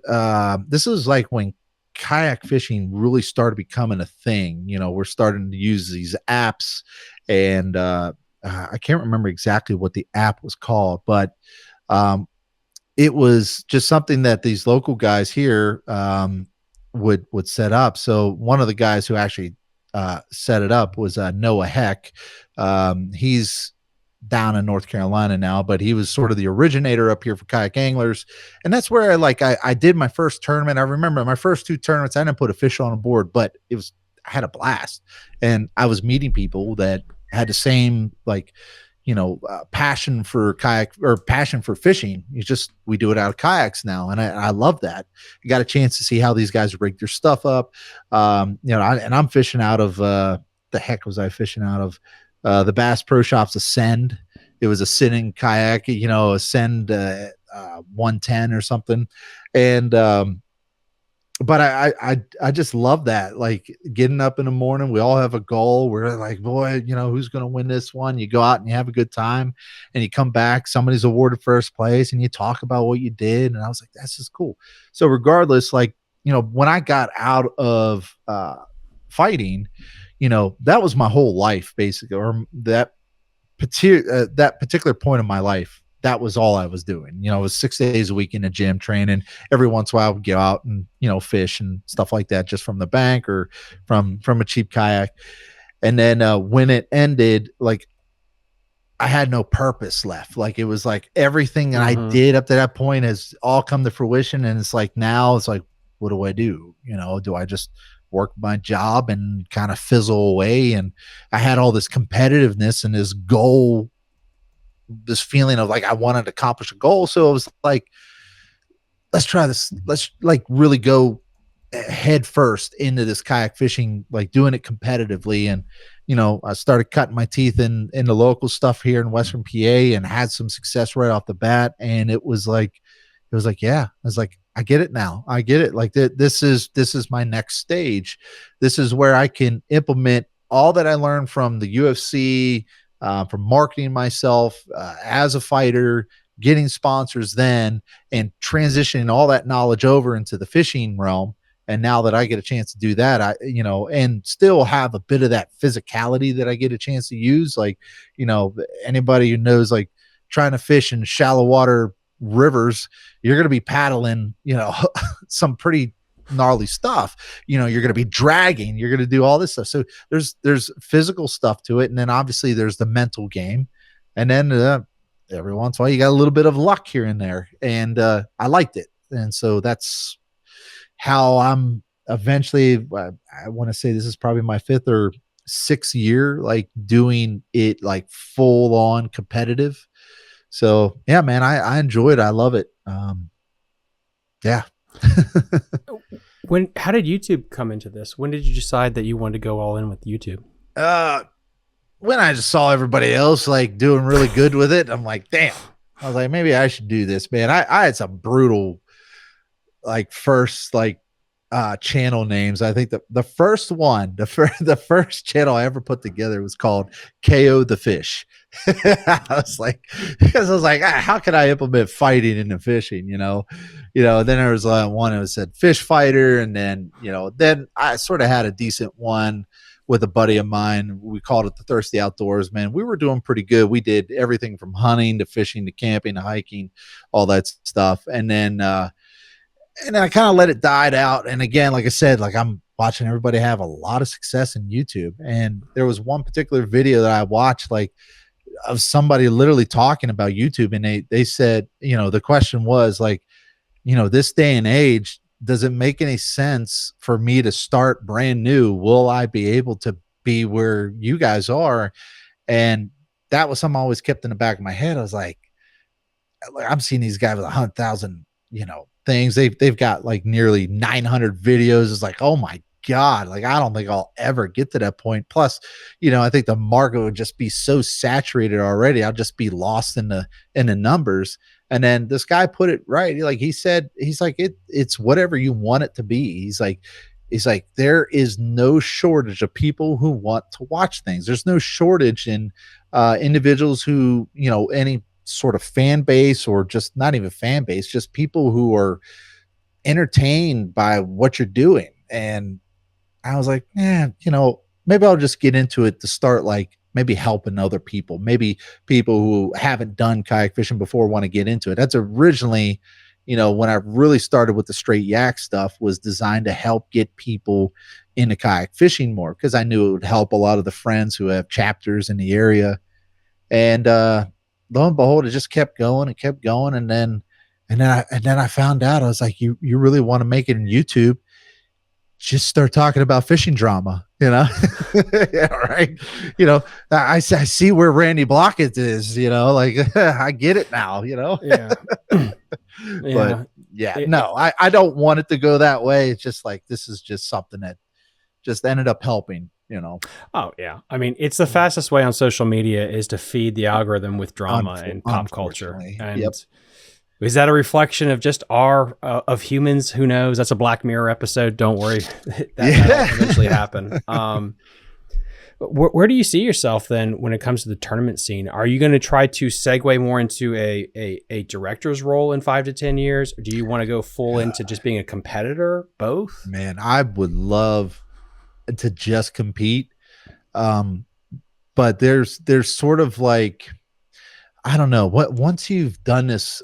this is like when kayak fishing really started becoming a thing. We're starting to use these apps, and I can't remember exactly what the app was called, but it was just something that these local guys here would set up. So one of the guys who actually set it up was Noah Heck. He's down in North Carolina now, but he was sort of the originator up here for kayak anglers. And that's where I did my first tournament. I remember my first 2 tournaments, I didn't put a fish on a board, but I had a blast. And I was meeting people that had the same, passion for kayak or passion for fishing. We do it out of kayaks now. And I love that. I got a chance to see how these guys rig their stuff up. And I'm fishing out of, the heck was I fishing out of? The Bass Pro Shops Ascend. It was a sitting kayak, Ascend 110 or something. And but I just love that. Like getting up in the morning, we all have a goal. We're like, boy, who's going to win this one? You go out and you have a good time, and you come back, somebody's awarded first place, and you talk about what you did. And I was like, that's just cool. So regardless, when I got out of fighting, that was my whole life basically, or that particular point of my life. That was all I was doing. It was 6 days a week in the gym training. Every once in a while I would go out and, fish and stuff like that, just from the bank or from a cheap kayak. And then when it ended, I had no purpose left. It was everything that I did up to that point has all come to fruition. And it's now it's what do I do? Do I just work my job and kind of fizzle away? And I had all this competitiveness and this goal, this feeling of I wanted to accomplish a goal. So it was let's try this. Let's really go head first into this kayak fishing, doing it competitively. And, I started cutting my teeth in the local stuff here in Western PA and had some success right off the bat. And it was yeah, I was I get it now. I get it. This is my next stage. This is where I can implement all that I learned from the UFC, from marketing myself as a fighter, getting sponsors then, and transitioning all that knowledge over into the fishing realm. And now that I get a chance to do that, and still have a bit of that physicality that I get a chance to use. Anybody who knows, trying to fish in shallow water rivers, you're going to be paddling, some pretty gnarly stuff. You're going to be dragging, you're going to do all this stuff. So there's physical stuff to it. And then obviously there's the mental game. And then every once in a while you got a little bit of luck here and there. And I liked it. And so that's how I'm eventually, I want to say this is probably my 5th or 6th year, doing it full on competitive. So yeah, man, I enjoy it. I love it. Yeah. How did YouTube come into this? When did you decide that you wanted to go all in with YouTube? When I just saw everybody else doing really good with it, I'm like, damn. I was like, maybe I should do this, man. I had some brutal first channel names. I think the first one, the first channel I ever put together was called KO the Fish. I was how can I implement fighting into fishing? Then there was one that said Fish Fighter, and then then I sort of had a decent one with a buddy of mine. We called it the Thirsty Outdoors. Man, we were doing pretty good. We did everything from hunting to fishing to camping to hiking, all that stuff. And then I kind of let it die out. And again, like I said, I'm watching everybody have a lot of success in YouTube. And there was one particular video that I watched, of somebody literally talking about YouTube. And they said, the question was this day and age, does it make any sense for me to start brand new? Will I be able to be where you guys are? And that was something I always kept in the back of my head. I was like, I'm seeing these guys with 100,000, things. They've got nearly 900 videos. It's oh my God, I don't think I'll ever get to that point. Plus, I think the market would just be so saturated already. I'll just be lost in the numbers. And then this guy put it right. He said, it's whatever you want it to be. He's like, there is no shortage of people who want to watch things. There's no shortage in individuals who, any sort of fan base, or just not even fan base, just people who are entertained by what you're doing. And I was like, maybe I'll just get into it to start maybe helping other people, maybe people who haven't done kayak fishing before want to get into it. That's originally, when I really started with the Str8 Yakd stuff, was designed to help get people into kayak fishing more, because I knew it would help a lot of the friends who have chapters in the area. And lo and behold, it just kept going and kept going. And then I found out, I was like, you really want to make it in YouTube? Just start talking about fishing drama, yeah, right. I see where Randy Blockett is, like I get it now, Yeah. But no, I don't want it to go that way. It's just like, this is just something that just ended up helping, Oh yeah. I mean, it's the fastest way on social media is to feed the algorithm with drama and pop culture. And Yep. is that a reflection of just of humans? Who knows? That's a Black Mirror episode. Don't worry. That'll eventually happen. Where do you see yourself then when it comes to the tournament scene? Are you going to try to segue more into a director's role in 5 to 10 years? Or do you want to go full into just being a competitor? Both? Man, I would love to just compete. But there's sort of like, I don't know, once you've done this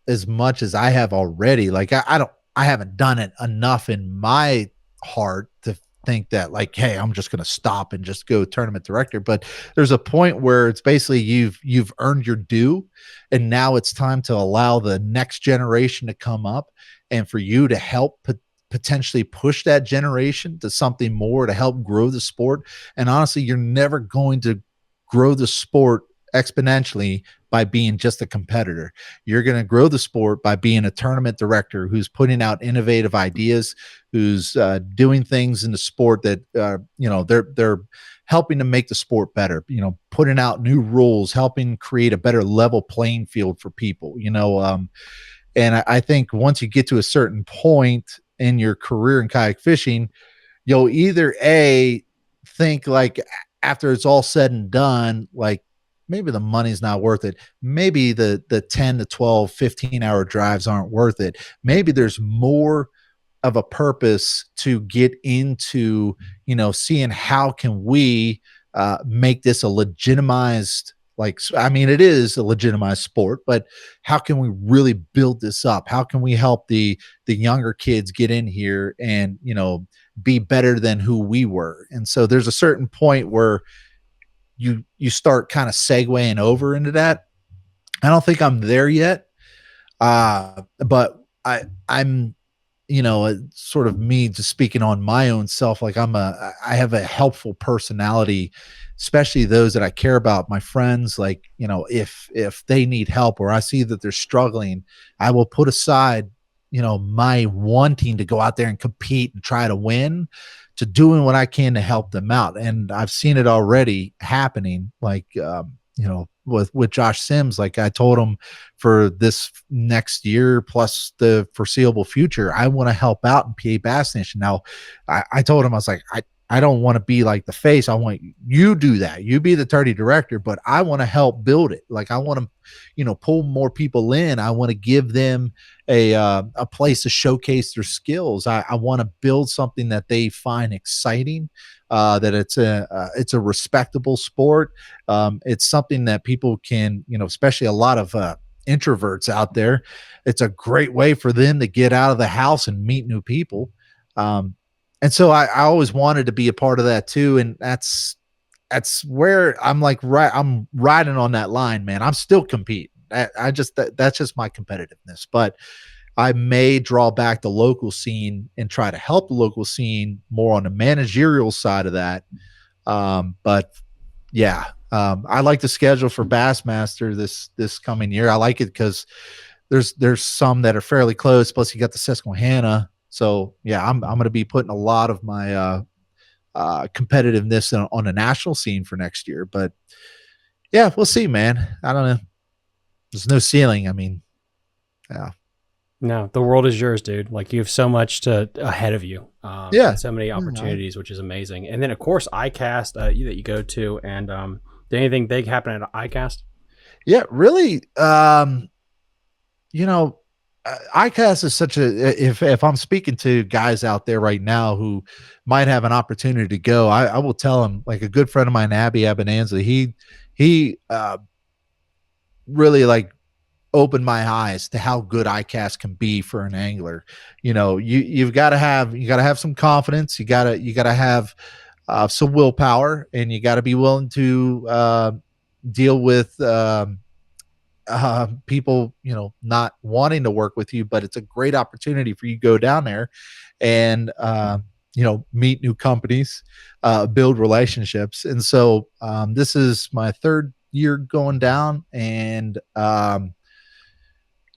as much as I have already, like I haven't done it enough in my heart to think that like, hey, I'm just going to stop and just go tournament director. But there's a point where it's basically you've earned your due, and now it's time to allow the next generation to come up and for you to help potentially push that generation to something more to help grow the sport. And honestly, you're never going to grow the sport exponentially by being just a competitor. You're going to grow the sport by being a tournament director who's putting out innovative ideas, who's doing things in the sport that they're helping to make the sport better, putting out new rules, helping create a better level playing field for people, and I think once you get to a certain point in your career in kayak fishing, you'll either think like after it's all said and done, like maybe the money's not worth it. Maybe the 10 to 12, 15-hour drives aren't worth it. Maybe there's more of a purpose to get into, seeing how can we make this a legitimized, it is a legitimized sport, but how can we really build this up? How can we help the younger kids get in here and, be better than who we were? And so there's a certain point where you start kind of segueing over into that. I don't think I'm there yet. But I'm, sort of me just speaking on my own self. Like I have a helpful personality, especially those that I care about, my friends. Like, if they need help or I see that they're struggling, I will put aside, my wanting to go out there and compete and try to win, to doing what I can to help them out. And I've seen it already happening. Like, with Josh Sims, like I told him for this next year plus the foreseeable future, I want to help out in PA Bass Nation. Now, I told him, I was like, I don't want to be like the face. I want you do that. You be the tourney director, but I want to help build it. Like I want to, pull more people in. I want to give them a place to showcase their skills. I want to build something that they find exciting, that it's a respectable sport. It's something that people can, especially a lot of introverts out there. It's a great way for them to get out of the house and meet new people. And so I always wanted to be a part of that too. And that's where I'm like, I'm riding on that line, man. I'm still competing. That's just my competitiveness, but I may draw back the local scene and try to help the local scene more on the managerial side of that. But yeah, I like the schedule for Bassmaster this coming year. I like it because there's some that are fairly close. Plus you got the Susquehanna. So yeah, I'm going to be putting a lot of my competitiveness on a national scene for next year. But yeah, we'll see, man. I don't know. There's no ceiling. I mean, yeah. No, the world is yours, dude. Like you have so much ahead of you. And so many opportunities, which is amazing. And then of course, ICAST that you go to, and did anything big happen at ICAST? Yeah, really. ICAST is such if I'm speaking to guys out there right now who might have an opportunity to go, I will tell them, like a good friend of mine, Abby Abinanza, he really like opened my eyes to how good ICAST can be for an angler. You've got to have some confidence. You gotta have some willpower, and you got to be willing to deal with people, not wanting to work with you, but it's a great opportunity for you to go down there and, meet new companies, build relationships. And so this is my third year going down, and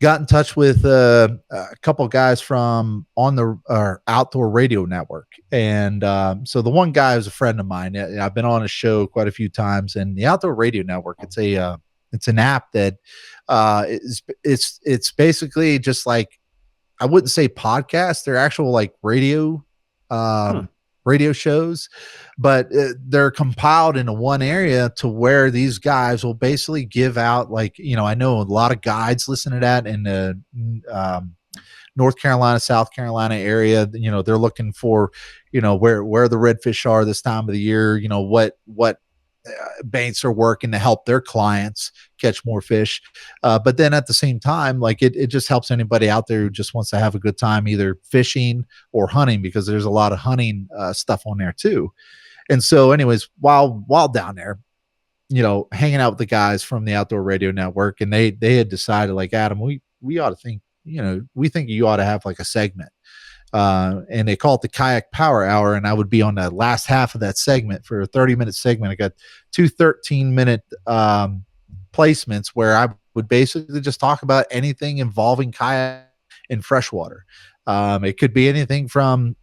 got in touch with a couple of guys from on the outdoor radio network. And so the one guy is a friend of mine. I've been on a show quite a few times, and the outdoor radio network, it's an app that it's basically just like, I wouldn't say podcasts. They're actual like radio shows, but they're compiled into one area to where these guys will basically give out, like, I know a lot of guides listen to that in the North Carolina, South Carolina area. They're looking for, where the redfish are this time of the year, what baits are working to help their clients catch more fish. But then at the same time, like it just helps anybody out there who just wants to have a good time, either fishing or hunting, because there's a lot of hunting stuff on there too. And so anyways, while down there, hanging out with the guys from the Outdoor Radio Network, and they had decided, like, Adam, we ought to think, we think you ought to have like a segment. And they call it the Kayak Power Hour, and I would be on the last half of that segment for a 30-minute segment. I got two 13-minute placements where I would basically just talk about anything involving kayak in freshwater. It could be anything from,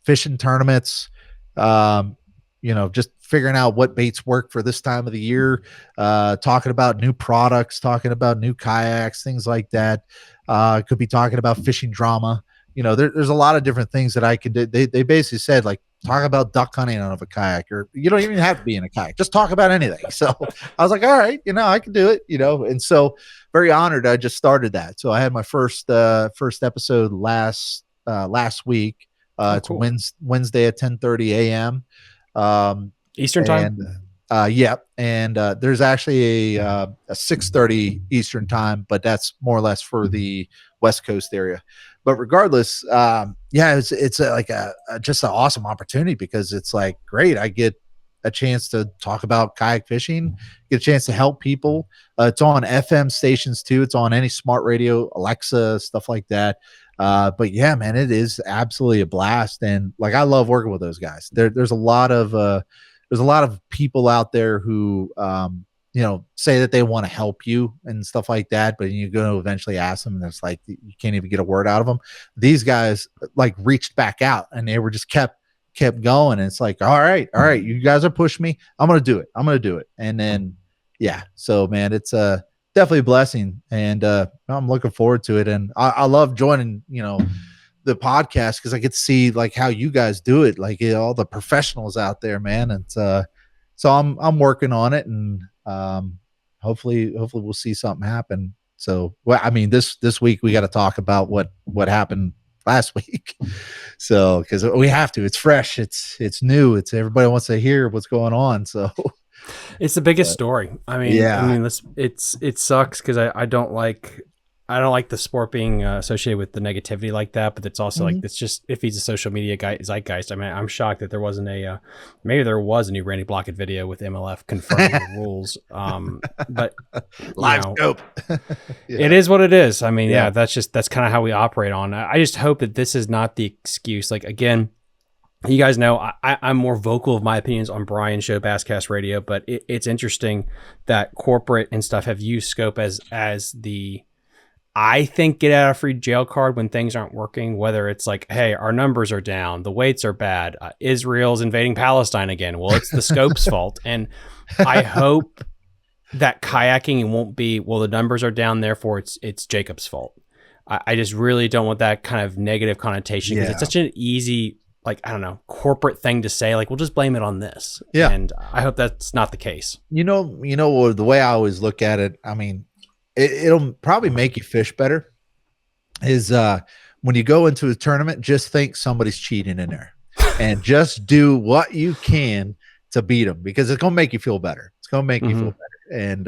fishing tournaments, just figuring out what baits work for this time of the year, talking about new products, talking about new kayaks, things like that. Could be talking about fishing drama. There's a lot of different things that I could do. They basically said, like, talk about duck hunting out of a kayak, or you don't even have to be in a kayak, just talk about anything. So I was like, all right, I can do it, and so very honored. I just started that. So I had my first episode last week. It's cool. Wednesday at 10:30 a.m. Eastern time. And there's actually a 6:30 Eastern time, but that's more or less for the West Coast area. But regardless, it's just an awesome opportunity, because it's like, great, I get a chance to talk about kayak fishing, get a chance to help people. It's on FM stations too. It's on any smart radio, Alexa, stuff like that. But yeah, man, it is absolutely a blast. And like, I love working with those guys. There's a lot of people out there who, say that they want to help you and stuff like that, but you're going to eventually ask them, and it's like, you can't even get a word out of them. These guys like reached back out, and they were just kept going. And it's like, all right, you guys are pushing me. I'm going to do it. And then, yeah. So man, it's definitely a blessing, and I'm looking forward to it. And I love joining, the podcast, because I get to see like how you guys do it, like all the professionals out there, man. And so I'm working on it, and hopefully we'll see something happen. So, well, I mean, this week we got to talk about what happened last week. So, because we have to, it's fresh, it's new, it's everybody wants to hear what's going on. So it's the biggest story. I mean, it sucks, because I don't like the sport being associated with the negativity like that, but it's also like, it's just, if he's a social media guy, zeitgeist. I mean, I'm shocked that there wasn't maybe there was a new Randy Blockett video with MLF confirming the rules. But live scope. It is what it is. I mean, that's kind of how we operate on. I just hope that this is not the excuse. Like, again, you guys know I'm more vocal of my opinions on Brian's show, Basscast Radio, but it's interesting that corporate and stuff have used scope as the, I think, get out of free jail card when things aren't working, whether it's like, hey, our numbers are down, the weights are bad, Israel's invading Palestine again. Well, it's the scope's fault. And I hope that kayaking won't be, well, the numbers are down, therefore it's Jacob's fault. I just really don't want that kind of negative connotation, because it's such an easy, like, I don't know, corporate thing to say, like, we'll just blame it on this. Yeah. And I hope that's not the case. The way I always look at it, I mean, it'll probably make you fish better, is when you go into a tournament, just think somebody's cheating in there, and just do what you can to beat them, because it's going to make you feel better. It's going to make you feel better. And,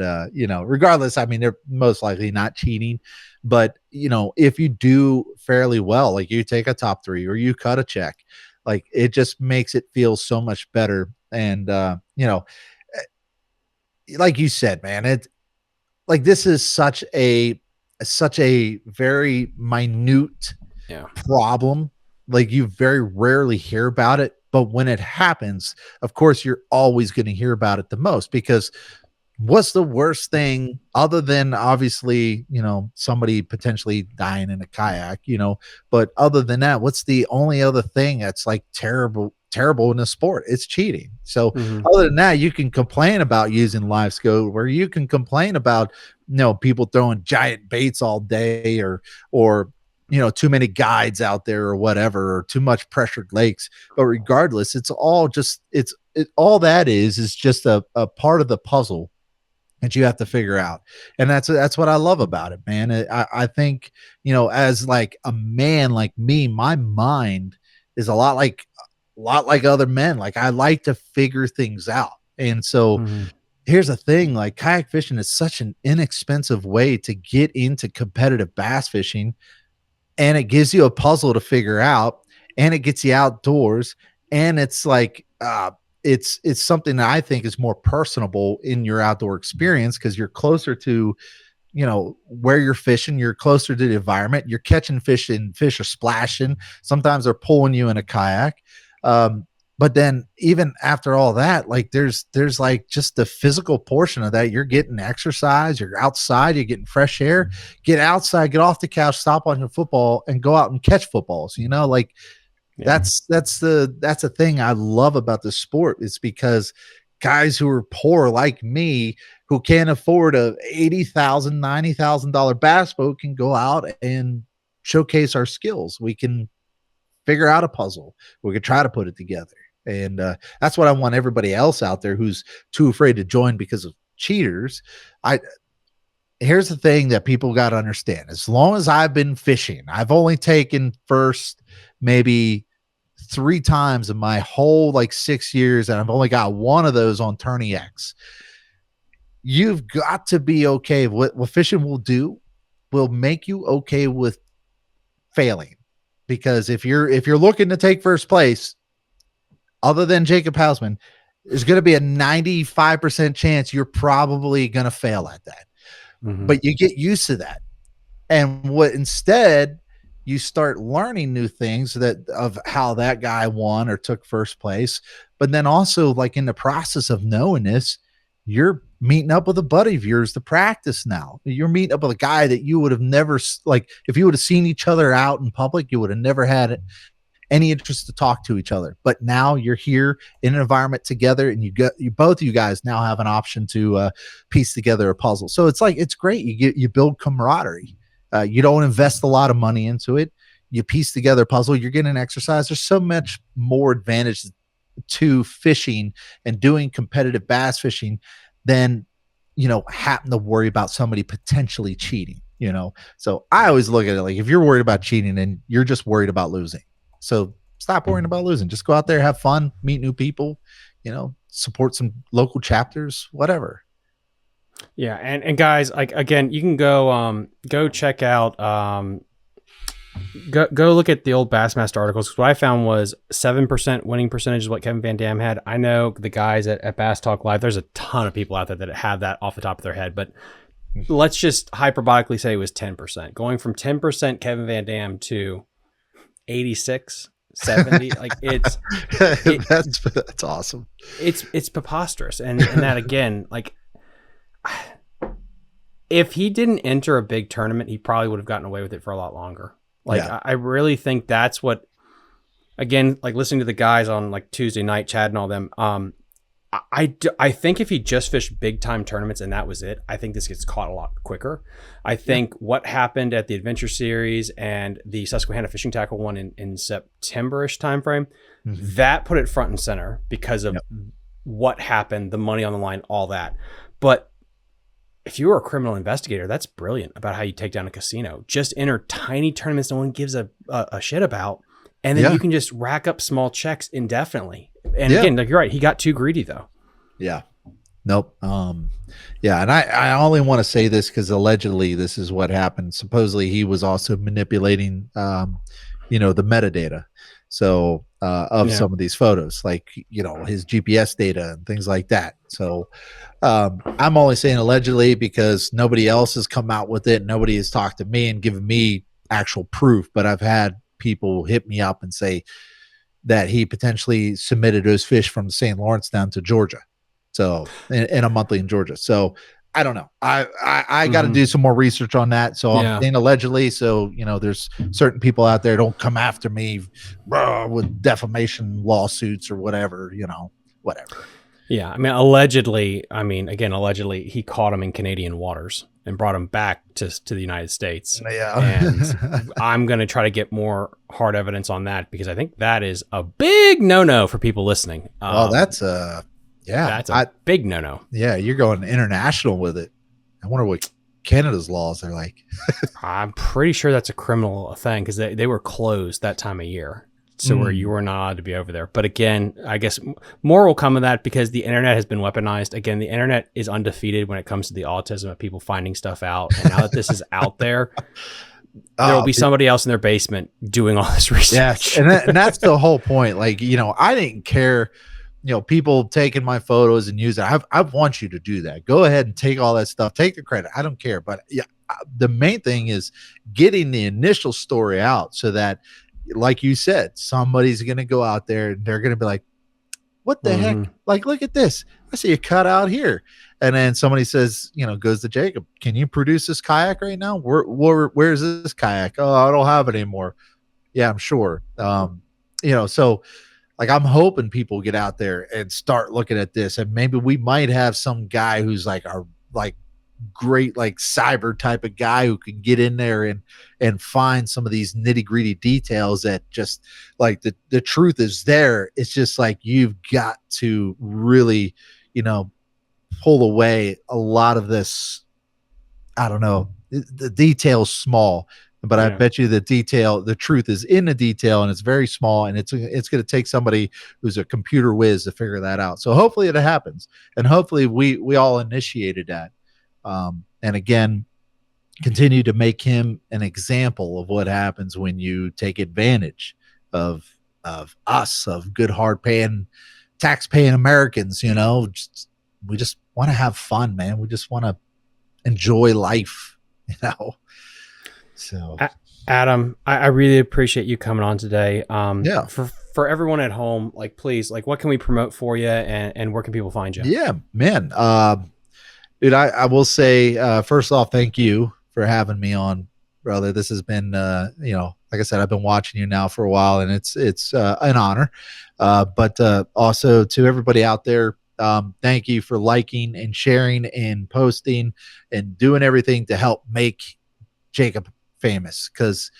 regardless, I mean, they're most likely not cheating, but if you do fairly well, like you take a top 3 or you cut a check, like, it just makes it feel so much better. And, like you said, man, like this is such a very minute Yeah. problem. Like you very rarely hear about it, but when it happens, of course, you're always going to hear about it the most, because what's the worst thing other than obviously, somebody potentially dying in a kayak, but other than that, what's the only other thing that's like terrible in the sport? It's cheating. So other than that, you can complain about using live scope, where you can complain about, people throwing giant baits all day, or too many guides out there or whatever, or too much pressured lakes. But regardless, it's all just, all that is just a part of the puzzle that you have to figure out. And that's what I love about it, man. I think, as like a man like me, my mind is a lot like other men. Like I like to figure things out. And so here's the thing, like kayak fishing is such an inexpensive way to get into competitive bass fishing. And it gives you a puzzle to figure out, and it gets you outdoors. And it's like, it's something that I think is more personable in your outdoor experience, because you're closer to, where you're fishing, you're closer to the environment, you're catching fish, and fish are splashing. Sometimes they're pulling you in a kayak. But then even after all that, like there's like just the physical portion of that. You're getting exercise, you're outside, you're getting fresh air. Get outside, get off the couch, stop on your football, and go out and catch footballs. Like that's the thing I love about the sport, is because guys who are poor like me, who can't afford a $80,000, $90,000 bass boat, can go out and showcase our skills. We can figure out a puzzle. We could try to put it together. And that's what I want everybody else out there who's too afraid to join because of cheaters. Here's the thing that people got to understand. As long as I've been fishing, I've only taken first maybe 3 times in my whole like 6 years, and I've only got one of those on Tourney X. You've got to be okay. What fishing will make you okay with failing. Because if you're looking to take first place, other than Jacob Housman, there's going to be a 95% chance you're probably going to fail at that. But you get used to that. And instead you start learning new things of how that guy won or took first place. But then also, like in the process of knowing this, you're meeting up with a buddy of yours to practice. Now you're meeting up with a guy that you would have never, like if you would have seen each other out in public, you would have never had any interest to talk to each other. But now you're here in an environment together, and both of you guys now have an option to piece together a puzzle. So it's like, it's great. You build camaraderie. You don't invest a lot of money into it. You piece together a puzzle. You're getting exercise. There's so much more advantage to fishing and doing competitive bass fishing than, having to worry about somebody potentially cheating, So I always look at it like, if you're worried about cheating, then you're just worried about losing. So stop worrying about losing. Just go out there, have fun, meet new people, support some local chapters, whatever. Yeah. And guys, like, again, you can go check out, go look at the old Bassmaster articles. Because what I found was 7% winning percentage is what Kevin Van Dam had. I know the guys at Bass Talk Live, there's a ton of people out there that have that off the top of their head, but let's just hyperbolically say it was 10%. Going from 10% Kevin Van Dam to 86, 70, like that's awesome. It's preposterous. And that, again, like, if he didn't enter a big tournament, he probably would have gotten away with it for a lot longer. Like, yeah. I really think that's what, again, like listening to the guys on like Tuesday night, Chad and all them, I think if he just fished big time tournaments and that was it, I think this gets caught a lot quicker. I think what happened at the Adventure Series and the Susquehanna Fishing Tackle one in September-ish timeframe, that put it front and center because of what happened, the money on the line, all that. But if you were a criminal investigator, that's brilliant about how you take down a casino. Just enter tiny tournaments no one gives a shit about, and then you can just rack up small checks indefinitely. And again, like, you're right, he got too greedy though. Yeah. Nope. Yeah. And I only want to say this because allegedly this is what happened. Supposedly he was also manipulating, the metadata. So of some of these photos, like, his GPS data and things like that. So I'm only saying allegedly because nobody else has come out with it. Nobody has talked to me and given me actual proof, but I've had people hit me up and say that he potentially submitted those fish from St. Lawrence down to Georgia. So in a monthly in Georgia. So I don't know. I got to do some more research on that. So I'm saying allegedly. So, there's certain people out there, don't come after me with defamation lawsuits or whatever, whatever. Yeah. I mean, allegedly, he caught him in Canadian waters and brought him back to the United States. Yeah. And I'm going to try to get more hard evidence on that because I think that is a big no-no for people listening. Well, that's that's a big no-no. Yeah, you're going international with it. I wonder what Canada's laws are like. I'm pretty sure that's a criminal thing because they were closed that time of year. So where you were not allowed to be over there. But again, I guess more will come of that because the internet has been weaponized. Again, the internet is undefeated when it comes to the autism of people finding stuff out. And now that this is out there, there will be somebody else in their basement doing all this research. Yes, and that's the whole point. Like, I didn't care, people taking my photos and use it. I want you to do that. Go ahead and take all that stuff. Take the credit. I don't care. But yeah, the main thing is getting the initial story out so that, like you said, somebody's going to go out there and they're going to be like, what the heck? Like, look at this. I see a cut out here. And then somebody says, goes to Jacob, can you produce this kayak right now? Where's this kayak? Oh, I don't have it anymore. Yeah, I'm sure. So like, I'm hoping people get out there and start looking at this, and maybe we might have some guy who's like our great cyber type of guy who can get in there and find some of these nitty-gritty details that just like the truth is there. It's just like you've got to really pull away a lot of this. I don't know, the detail's small, but I bet you the truth is in the detail, and it's very small, and it's going to take somebody who's a computer whiz to figure that out. So hopefully it happens, and hopefully we all initiated that. And again, continue to make him an example of what happens when you take advantage of us, of good, hard paying, tax paying Americans. We just want to have fun, man. We just want to enjoy life, So Adam, I really appreciate you coming on today. For everyone at home, please, what can we promote for you, and where can people find you? Yeah, man. Dude, I will say, first off, thank you for having me on, brother. This has been, like I said, I've been watching you now for a while, and it's an honor. But also to everybody out there, thank you for liking and sharing and posting and doing everything to help make Jacob famous, because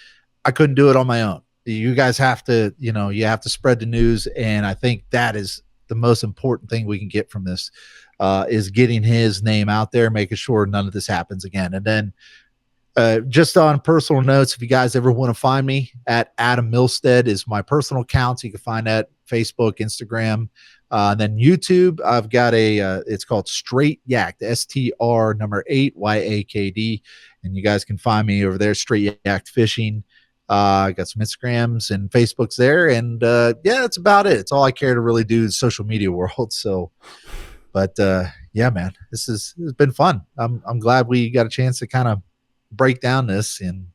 I couldn't do it on my own. You guys have to, you have to spread the news, and I think that is the most important thing we can get from this. Is getting his name out there, making sure none of this happens again. And then just on personal notes, if you guys ever want to find me, at Adam Milstead is my personal account. So you can find that Facebook, Instagram, and then YouTube. I've got it's called Str8 Yakd, STR8 YAKD. And you guys can find me over there, Str8 Yakd Fishing. I got some Instagrams and Facebooks there. And that's about it. It's all I care to really do in the social media world. So, but yeah, man, it's been fun. I'm glad we got a chance to kind of break down this and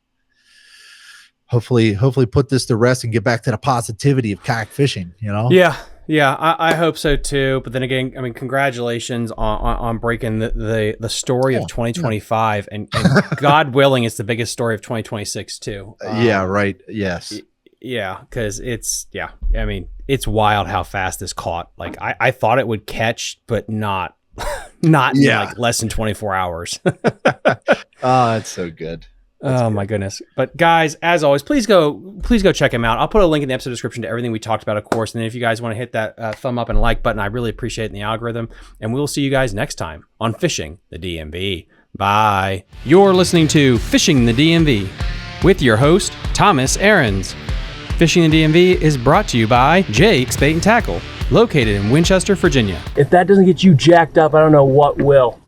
hopefully put this to rest and get back to the positivity of kayak fishing. Yeah, I hope so too. But then again, I mean, congratulations on breaking the story of 2025, and God willing, it's the biggest story of 2026 too. Yeah, right. Yes. Yeah, because it's wild how fast this caught. I thought it would catch, but not in less than 24 hours. Oh, that's so good. My goodness. But guys, as always, please go check him out. I'll put a link in the episode description to everything we talked about, of course. And then if you guys want to hit that thumb up and like button, I really appreciate it in the algorithm. And we'll see you guys next time on Fishing the DMV. Bye. You're listening to Fishing the DMV with your host, Thomas Ahrens. Fishing the DMV is brought to you by Jake's Bait and Tackle, located in Winchester, Virginia. If that doesn't get you jacked up, I don't know what will.